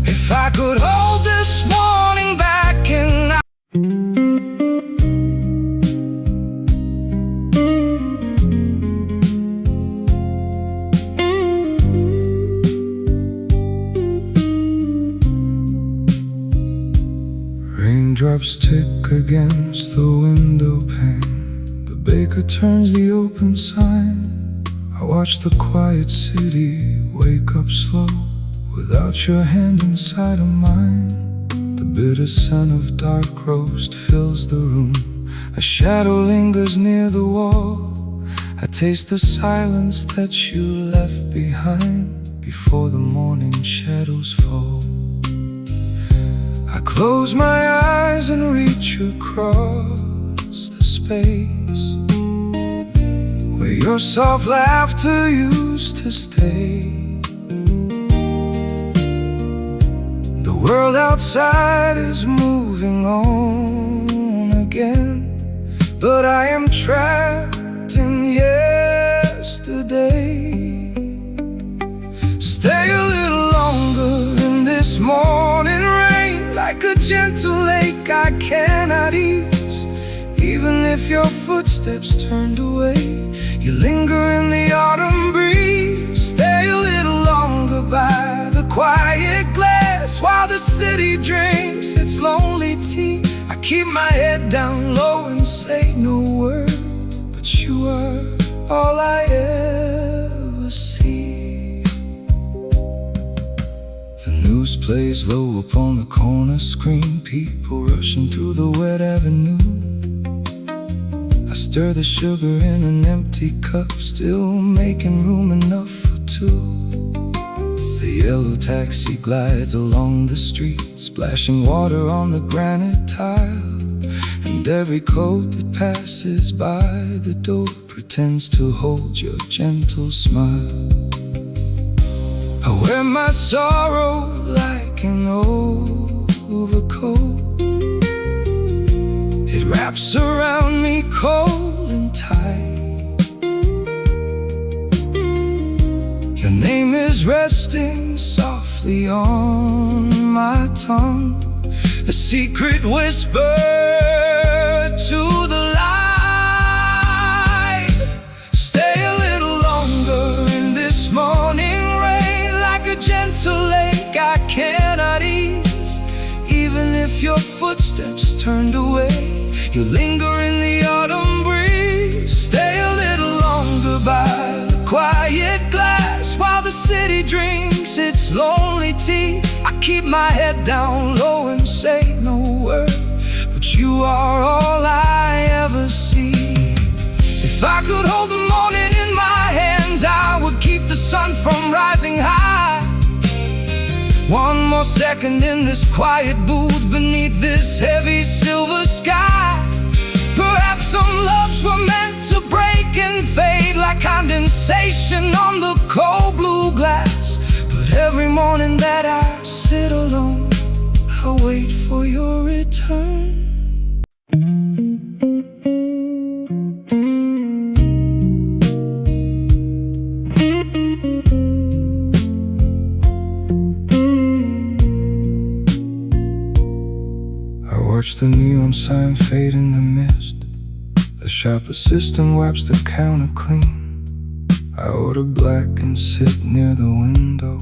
If I could hold this morning back and raindrops tick against the window pane, the baker turns the open sign. I watch the quiet city wake up slow, without your hand inside of mine. The bitter scent of dark roast fills the room, a shadow lingers near the wall. I taste the silence that you left behind before the morning shadows fall. I close my eyes and reach across the space where your soft laughter used to stay. The world outside is moving on again, but I am trapped in yesterday. Stay a little longer in this morning rain, like a gentle lake I cannot ease. Even if your footsteps turned away, you linger in the autumn breeze. Stay a little longer by the quiet glass, while the city drinks its lonely tea. I keep my head down low and say no word, but you are all I ever see. The news plays low upon the corner screen, people rushing through the wet avenue. I stir the sugar in an empty cup, still making room enough for two. The yellow taxi glides along the street, splashing water on the granite tile. And every coat that passes by the door pretends to hold your gentle smile. I wear my sorrow like an overcoat, it wraps around me cold and tight. Your name is resting softly on my tongue, a secret whisper to the light. Stay a little longer in this morning rain, like a gentle lake I cannot ease. Even if if your footsteps turned away. You linger in the autumn breeze. Stay a little longer by the quiet glass while the city drinks its lonely tea. I keep my head down low and say no word, but you are all I ever see. If I could hold the morning in my hands, I would keep the sun from rising high. One more second in this quiet booth beneath this heavy silver sky. Perhaps some loves were meant to break and fade like condensation on the cold blue glass. But every morning that I sit alone, I wait for your return. Watch the neon sign fade in the mist. The shop assistant wipes the counter clean. I order black and sit near the window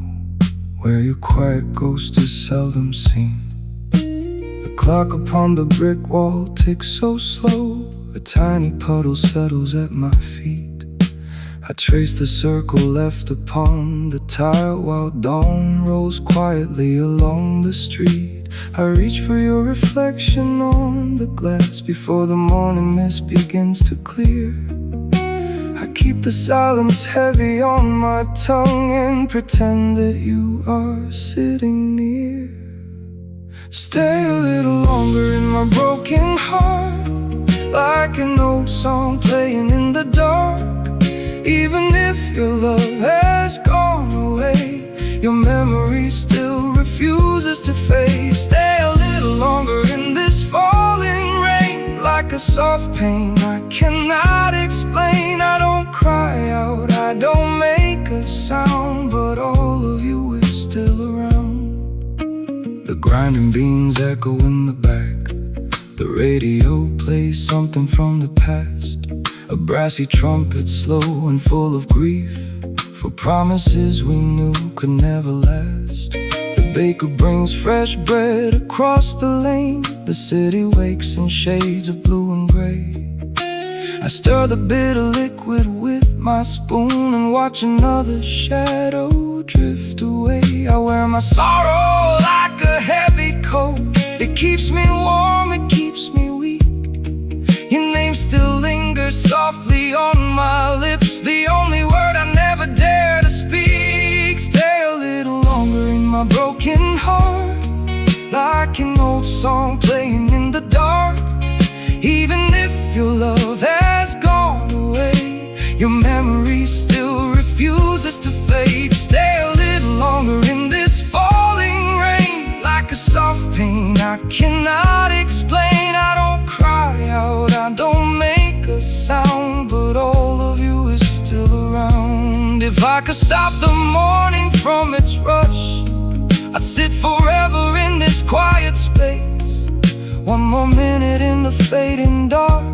where your quiet ghost is seldom seen. The clock upon the brick wall ticks so slow. A tiny puddle settles at my feet. I trace the circle left upon the tile while dawn rolls quietly along the street. I reach for your reflection on the glass before the morning mist begins to clear. I keep the silence heavy on my tongue and pretend that you are sitting near. Stay a little longer in my broken heart, like an old song playing in the dark. Even if your love has gone away, your memory still refuses to fade. Stay a little longer in this falling rain, like a soft pain I cannot explain. I don't cry out, I don't make a sound, but all of you is still around. The grinding beans echo in the back. The radio plays something from the past. A brassy trumpet, slow and full of grief, for promises we knew could never last. The baker brings fresh bread across the lane. The city wakes in shades of blue and gray. I stir the bitter liquid with my spoon and watch another shadow drift away. I wear my sorrow like a heavy coat. It keeps me warm, it keeps me weak. Your name still lingers softly on my lips, the only word I never dare to speak. Stay a little longer in my broken heart, like an old song playing in the dark. Even if your love has gone away, your memory still refuses to fade. Stay a little longer in this falling rain, like a soft pain I cannot explain. I don't cry out, I don't make a sound, but all of you is still around. If I could stop the morning from its rush, I'd sit forever in this quiet space. One more minute in the fading dark,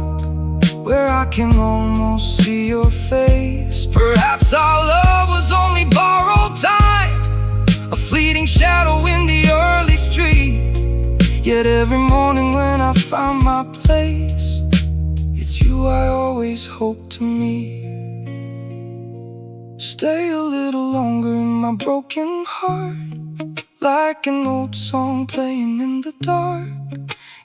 where I can almost see your face. Perhaps our love was only borrowed time, a fleeting shadow in the early street. Yet every morning when I found my place, it's you I always hope to meet. Stay a little longer in my broken heart, like an old song playing in the dark.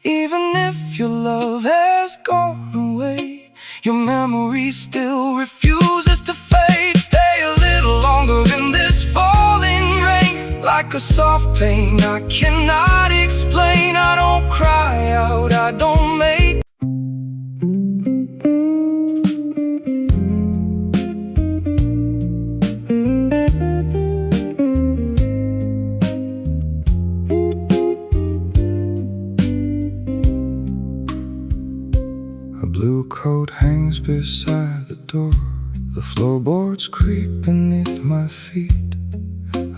Even if your love has gone away, your memory still refuses to fade. Stay a little longer in this falling rain, like a soft pain I cannot explain. I don't cry out, I don't make. A blue coat hangs beside the door. The floorboards creak beneath my feet.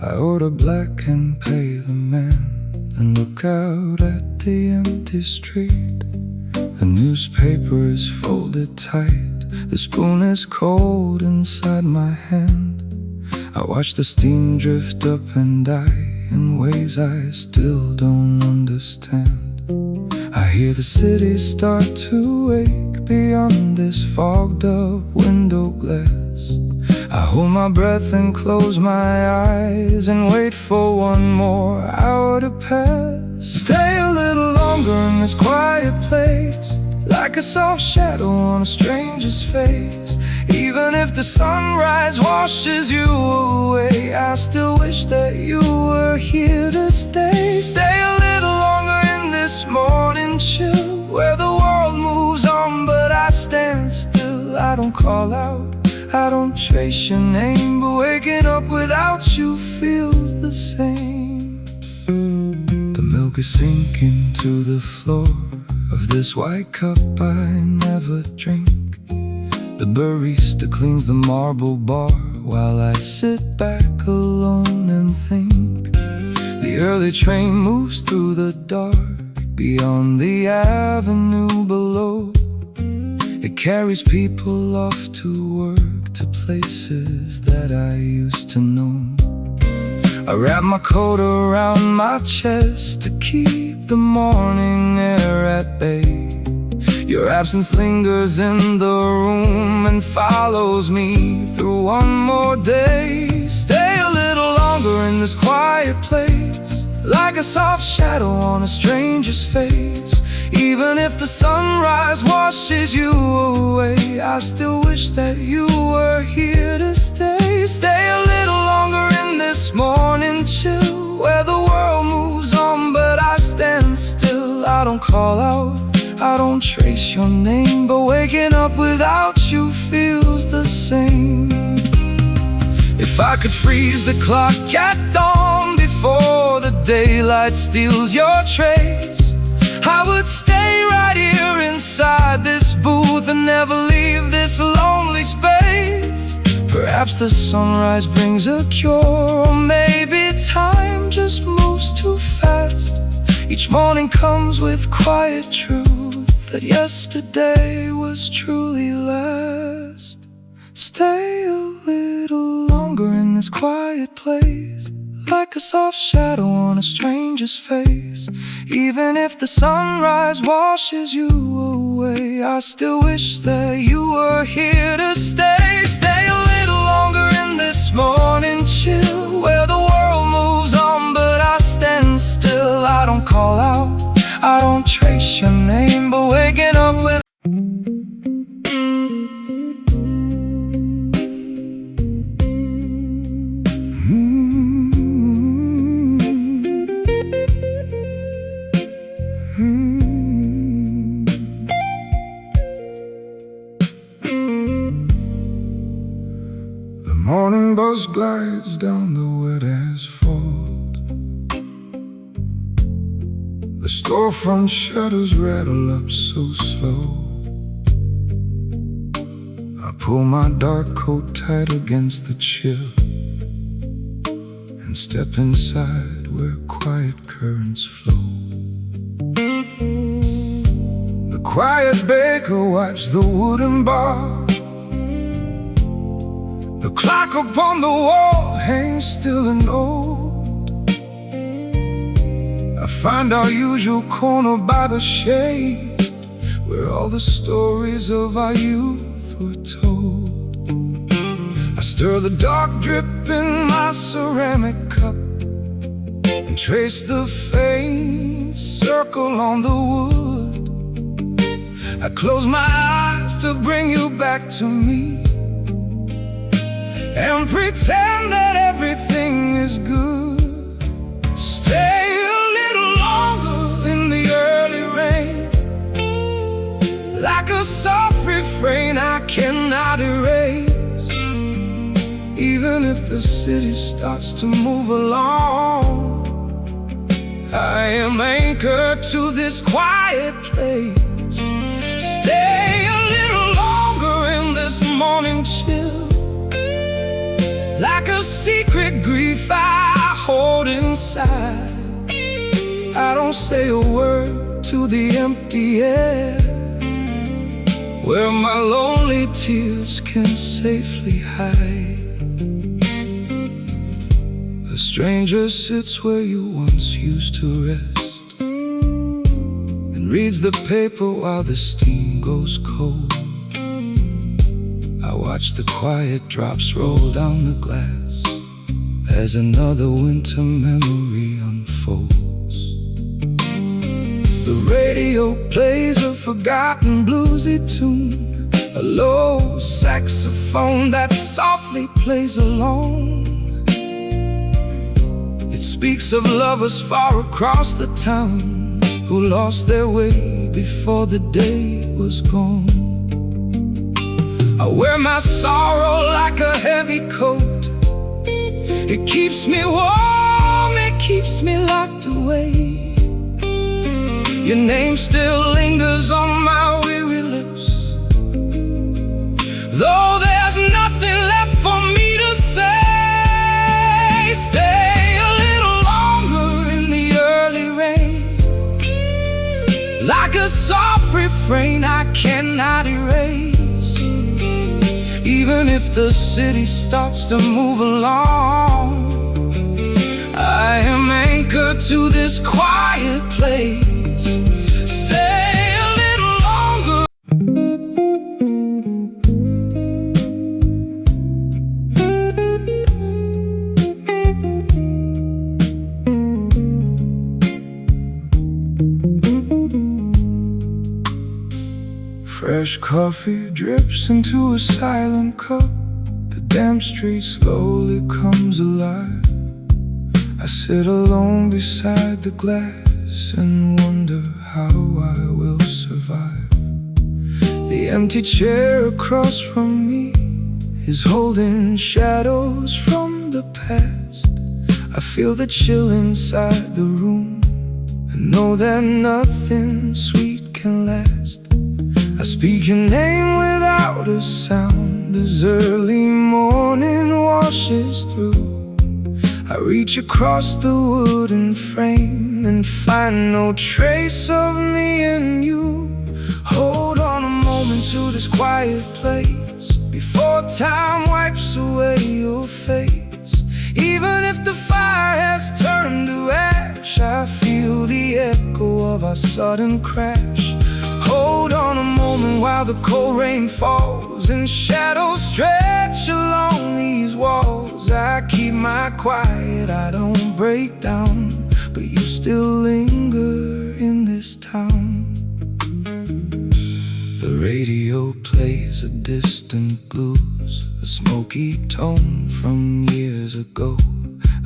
I order black and pay the man, then look out at the empty street. The newspaper is folded tight, the spoon is cold inside my hand. I watch the steam drift up and die in ways I still don't understand. I hear the city start to wake beyond this fogged up window glass. I hold my breath and close my eyes and wait for one more hour to pass. Stay a little longer in this quiet place, like a soft shadow on a stranger's face. Even if the sunrise washes you away, I still wish that you were here to stay. Stay a little longer in this morning chill, where the world moves on but I stand still. I don't call out, I don't trace your name, but waking up without you feels the same. The milk is sinking to the floor of this white cup I never drink. The barista cleans the marble bar while I sit back alone and think. The early train moves through the dark beyond the avenue below. It carries people off to work, to places that I used to know. I wrap my coat around my chest to keep the morning air at bay. Your absence lingers in the room and follows me through one more day. Stay a little longer in this quiet place, like a soft shadow on a stranger's face. Even if the sunrise washes you away, I still wish that you were here to stay. Stay a little longer in this morning chill, where the world moves on but I stand still. I don't call out, I don't trace your name, but waking up without you feels the same. If I could freeze the clock at dawn before the daylight steals your trace, I would stay right here inside this booth and never leave this lonely space. Perhaps the sunrise brings a cure, or maybe time just moves too fast. Each morning comes with quiet truth that yesterday was truly last. Stay a little longer in this quiet place, like a soft shadow on a stranger's face. Even if the sunrise washes you away, I still wish that you were here to stay. Stay a little longer in this morning chill, where the world moves on but I stand still. I don't call out, I don't trace your name, but waking up with the morning bus glides down the wet asphalt. The storefront shutters rattle up so slow. I pull my dark coat tight against the chill and step inside where quiet currents flow. The quiet baker wipes the wooden bar. The clock upon the wall hangs still and old. I find our usual corner by the shade, where all the stories of our youth were told. I stir the dark drip in my ceramic cup and trace the faint circle on the wood. I close my eyes to bring you back to me and pretend that everything is good. Stay a little longer in the early rain, like a soft refrain I cannot erase. Even if the city starts to move along, I am anchored to this quiet place. Stay a little longer in this morning chill, like a secret grief I hold inside. I don't say a word to the empty air, where my lonely tears can safely hide. A stranger sits where you once used to rest, reads the paper while the steam goes cold. I watch the quiet drops roll down the glass as another winter memory unfolds. The radio plays a forgotten bluesy tune, a low saxophone that softly plays along. It speaks of lovers far across the town who lost their way before the day was gone. I wear my sorrow like a heavy coat. It keeps me warm, it keeps me locked away. Your name still lingers on my weary lips, though there's nothing left for me to say. Stay a little longer in the early rain, like a soft refrain I cannot erase. Even if the city starts to move along, I am anchored to this quiet place. Stay a little longer. Fresh coffee drips into a silent cup. The damp street slowly comes alive. I sit alone beside the glass and wonder how I will survive. The empty chair across from me is holding shadows from the past. I feel the chill inside the room and know that nothing sweet can last. I speak your name without a sound as early morning washes through. I reach across the wooden frame and find no trace of me and you. Hold on a moment to this quiet place before time wipes away your face. Even if the fire has turned to ash, I feel the echo of our sudden crash. Hold on a moment while the cold rain falls and shadows stretch along these walls. I keep my quiet, I don't break down, but you still linger in this town. The radio plays a distant blues, a smoky tone from years ago.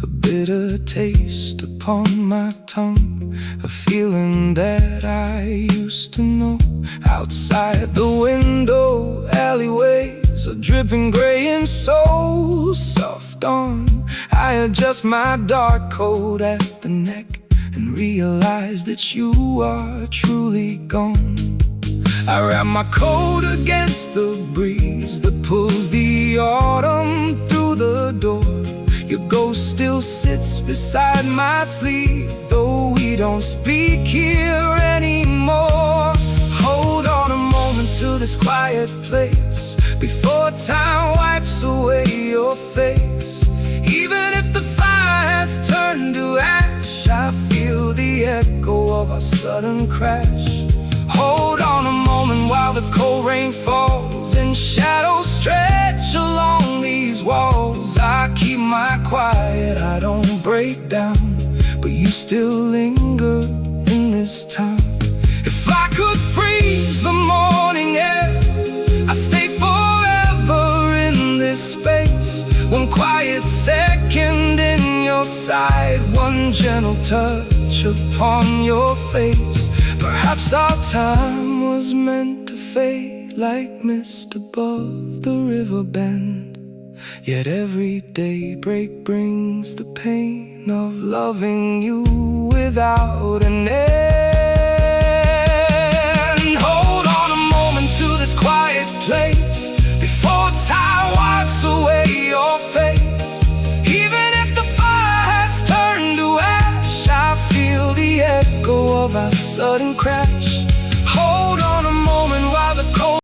A bitter taste upon my tongue, a feeling that I used to know. Outside the window, alleyways are dripping gray and so soft on. I adjust my dark coat at the neck and realize that you are truly gone. I wrap my coat against the breeze that pulls the autumn through the door. Your ghost still sits beside my sleeve, though we don't speak here anymore. Hold on a moment to this quiet place before time wipes away your face. Even if the fire has turned to ash, I feel the echo of our sudden crash. Hold on a moment while the cold rain falls and shadows stretch along these walls. I keep my quiet, I don't break down, but you still linger in this town. If I could freeze the morning air, I'd stay forever in this space. One quiet second in your side, one gentle touch upon your face. Perhaps our time was meant to fade like mist above the river bend. Yet every daybreak brings the pain of loving you without an end. Hold on a moment to this quiet place before time wipes away your face. Even if the fire has turned to ash, I feel the echo of our sudden crash. Hold on a moment while the cold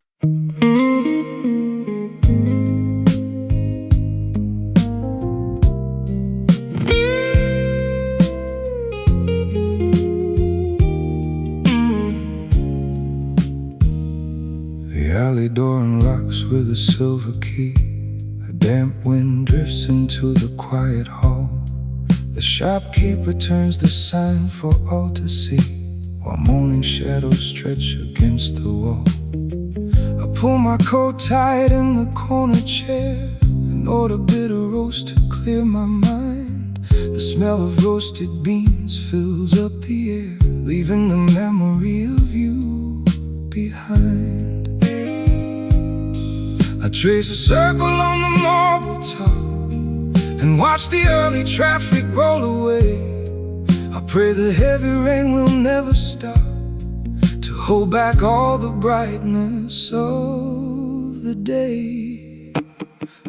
alley door unlocks with a silver key. A damp wind drifts into the quiet hall. The shopkeeper turns the sign for all to see, while morning shadows stretch against the wall. I pull my coat tight in the corner chair and order bitter roast to clear my mind. The smell of roasted beans fills up the air, leaving the memory of you behind. I trace a circle on the marble top and watch the early traffic roll away. I pray the heavy rain will never stop to hold back all the brightness of the day.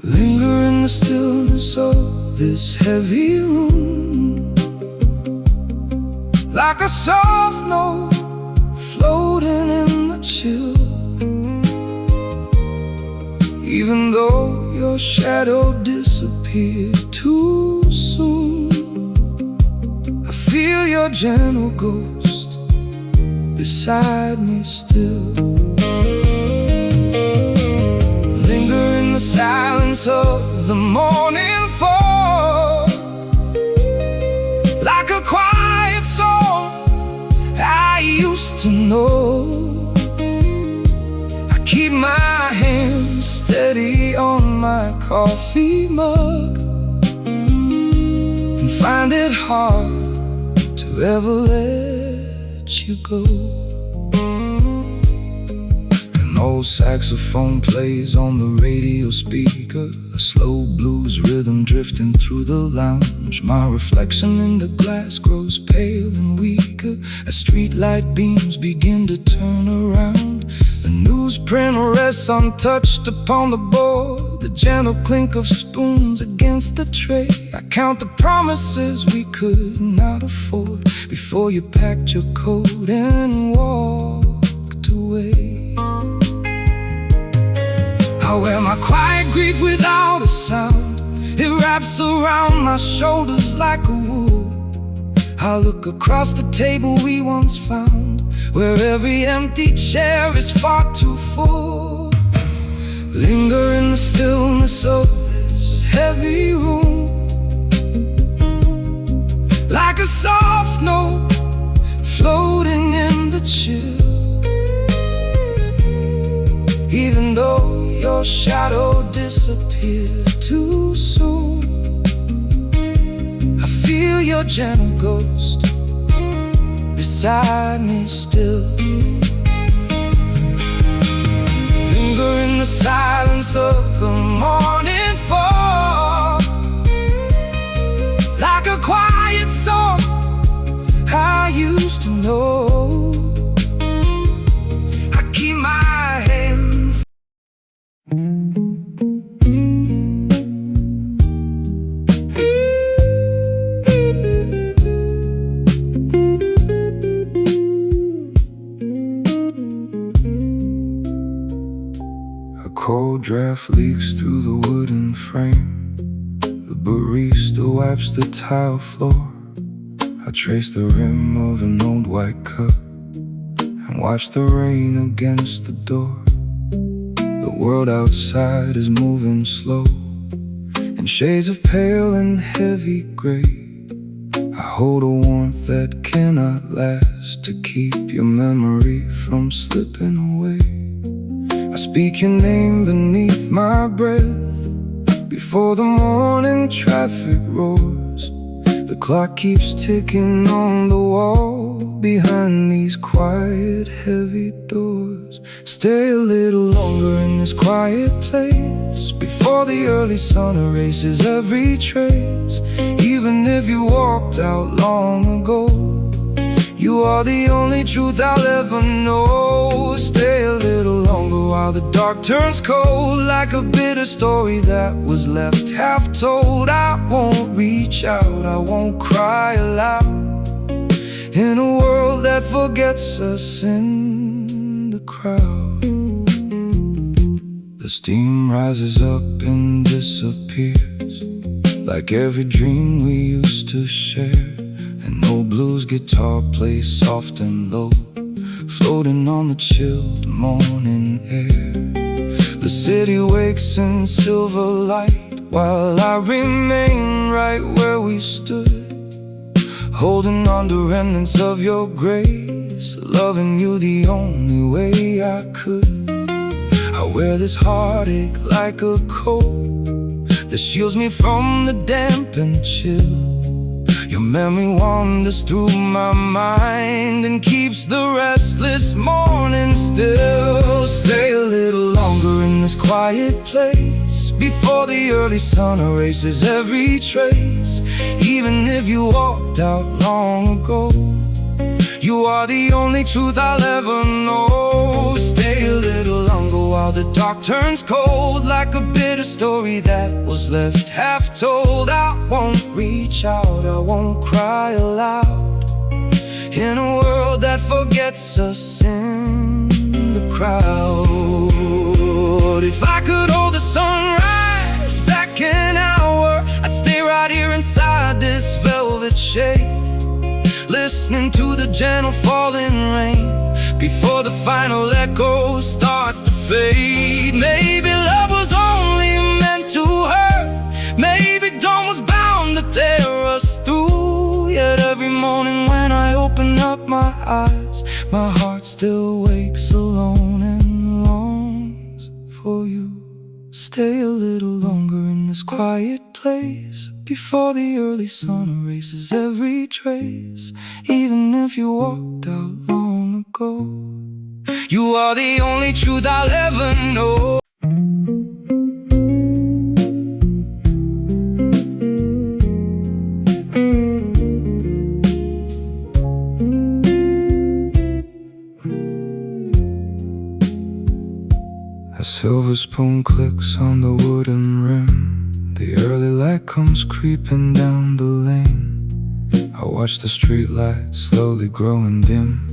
Linger in the stillness of this heavy room, like a soft note floating in the chill. Even though your shadow disappeared too soon, I feel your gentle ghost beside me still. Linger in the silence of the morning fog, like a quiet song I used to know. I keep my hands steady on my coffee mug and find it hard to ever let you go. An old saxophone plays on the radio speaker, a slow blues rhythm drifting through the lounge. My reflection in the glass grows pale and weaker as streetlight beams begin to turn around. The newsprint rests untouched upon the board, the gentle clink of spoons against the tray. I count the promises we could not afford before you packed your coat and walked away. I wear my quiet grief without a sound. It wraps around my shoulders like a wool. I look across the table we once found, where every empty chair is far too full. Linger in the stillness of this heavy room, like a soft note floating in the chill. Even though your shadow disappeared too soon, I feel your gentle ghost beside me still. Linger in the silence of the morning fog, like a quiet song I used to know. I keep my hands. A cold draft leaks through the wooden frame. The barista wipes the tile floor. I trace the rim of an old white cup and watch the rain against the door. The world outside is moving slow in shades of pale and heavy gray. I hold a warmth that cannot last to keep your memory from slipping away. I speak your name beneath my breath before the morning traffic roars. The clock keeps ticking on the wall behind these quiet, heavy doors. Stay a little longer in this quiet place before the early sun erases every trace. Even if you walked out long ago, you are the only truth I'll ever know. Stay a little longer while the dark turns cold, like a bitter story that was left half told. I won't reach out, I won't cry aloud in a world that forgets us in the crowd. The steam rises up and disappears, like every dream we used to share. An old blues guitar plays soft and low, floating on the chilled morning air. The city wakes in silver light while I remain right where we stood, holding on to remnants of your grace, loving you the only way I could. I wear this heartache like a coat that shields me from the damp and chill. Your memory wanders through my mind and keeps the restless morning still. Stay a little longer in this quiet place before the early sun erases every trace. Even if you walked out long ago, you are the only truth I'll ever know. Stay a little longer while the dark turns cold, like a bitter story that was left half told. I won't reach out, I won't cry aloud, in a world that forgets us in the crowd. If I could hold the sunrise back an hour, I'd stay right here inside this velvet shade, listening to the gentle falling rain before the final echo starts to fade. Maybe love was only meant to hurt, maybe dawn was bound to tear us through. Yet every morning when I open up my eyes, my heart still wakes alone and longs for you. Stay a little longer in this quiet place before the early sun erases every trace. Even if you walked out long ago, you are the only truth I'll ever know. A silver spoon clicks on the wooden rim. The early light comes creeping down the lane. I watch the street lights slowly growing dim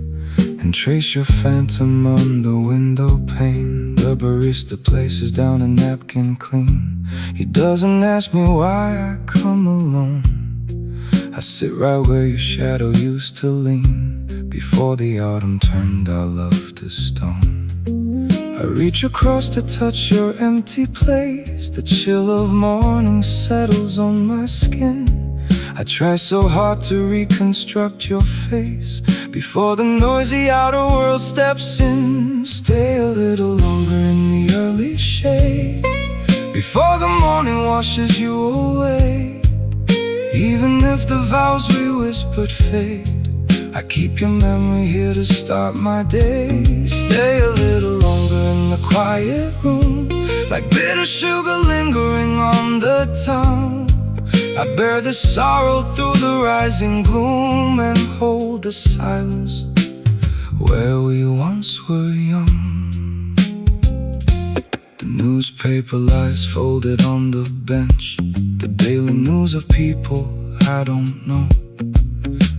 and trace your phantom on the window pane. The barista places down a napkin clean. He doesn't ask me why I come alone. I sit right where your shadow used to lean before the autumn turned our love to stone. I reach across to touch your empty place. The chill of morning settles on my skin. I try so hard to reconstruct your face before the noisy outer world steps in. Stay a little longer in the early shade before the morning washes you away. Even if the vows we whispered fade, I keep your memory here to start my day. Stay a little longer in the quiet room, like bitter sugar lingering on the tongue. I bear the sorrow through the rising gloom and hold the silence where we once were young. The newspaper lies folded on the bench, the daily news of people I don't know.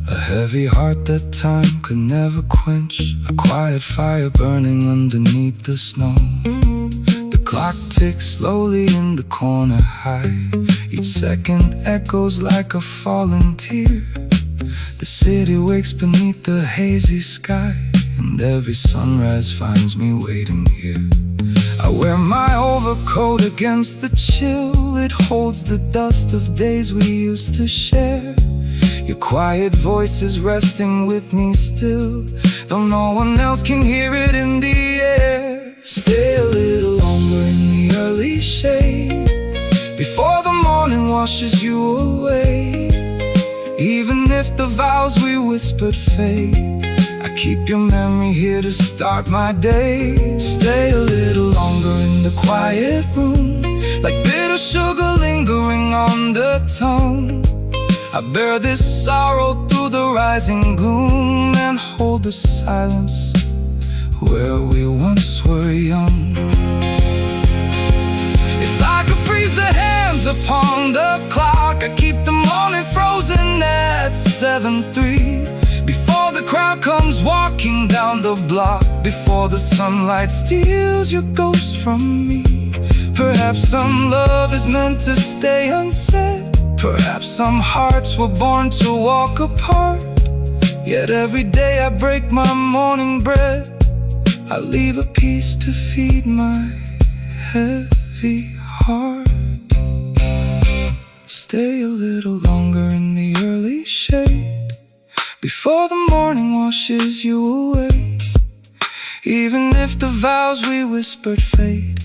A heavy heart that time could never quench, a quiet fire burning underneath the snow. The clock ticks slowly in the corner high, each second echoes like a falling tear. The city wakes beneath the hazy sky, and every sunrise finds me waiting here. I wear my overcoat against the chill, it holds the dust of days we used to share. Your quiet voice is resting with me still, though no one else can hear it in the air. Stay a little longer in the early shade before the morning washes you away. Even if the vows we whispered fade, I keep your memory here to start my day. Stay a little longer in the quiet room, like bitter sugar lingering on the tongue. I bear this sorrow through the rising gloom and hold the silence where we once were young. If I could freeze the hands upon the clock, I keep the morning frozen at 7:03. Before the crowd comes walking down the block, before the sunlight steals your ghost from me. Perhaps some love is meant to stay unsaid, perhaps some hearts were born to walk apart. Yet every day I break my morning bread, I leave a piece to feed my heavy heart. Stay a little longer in the early shade before the morning washes you away. Even if the vows we whispered fade,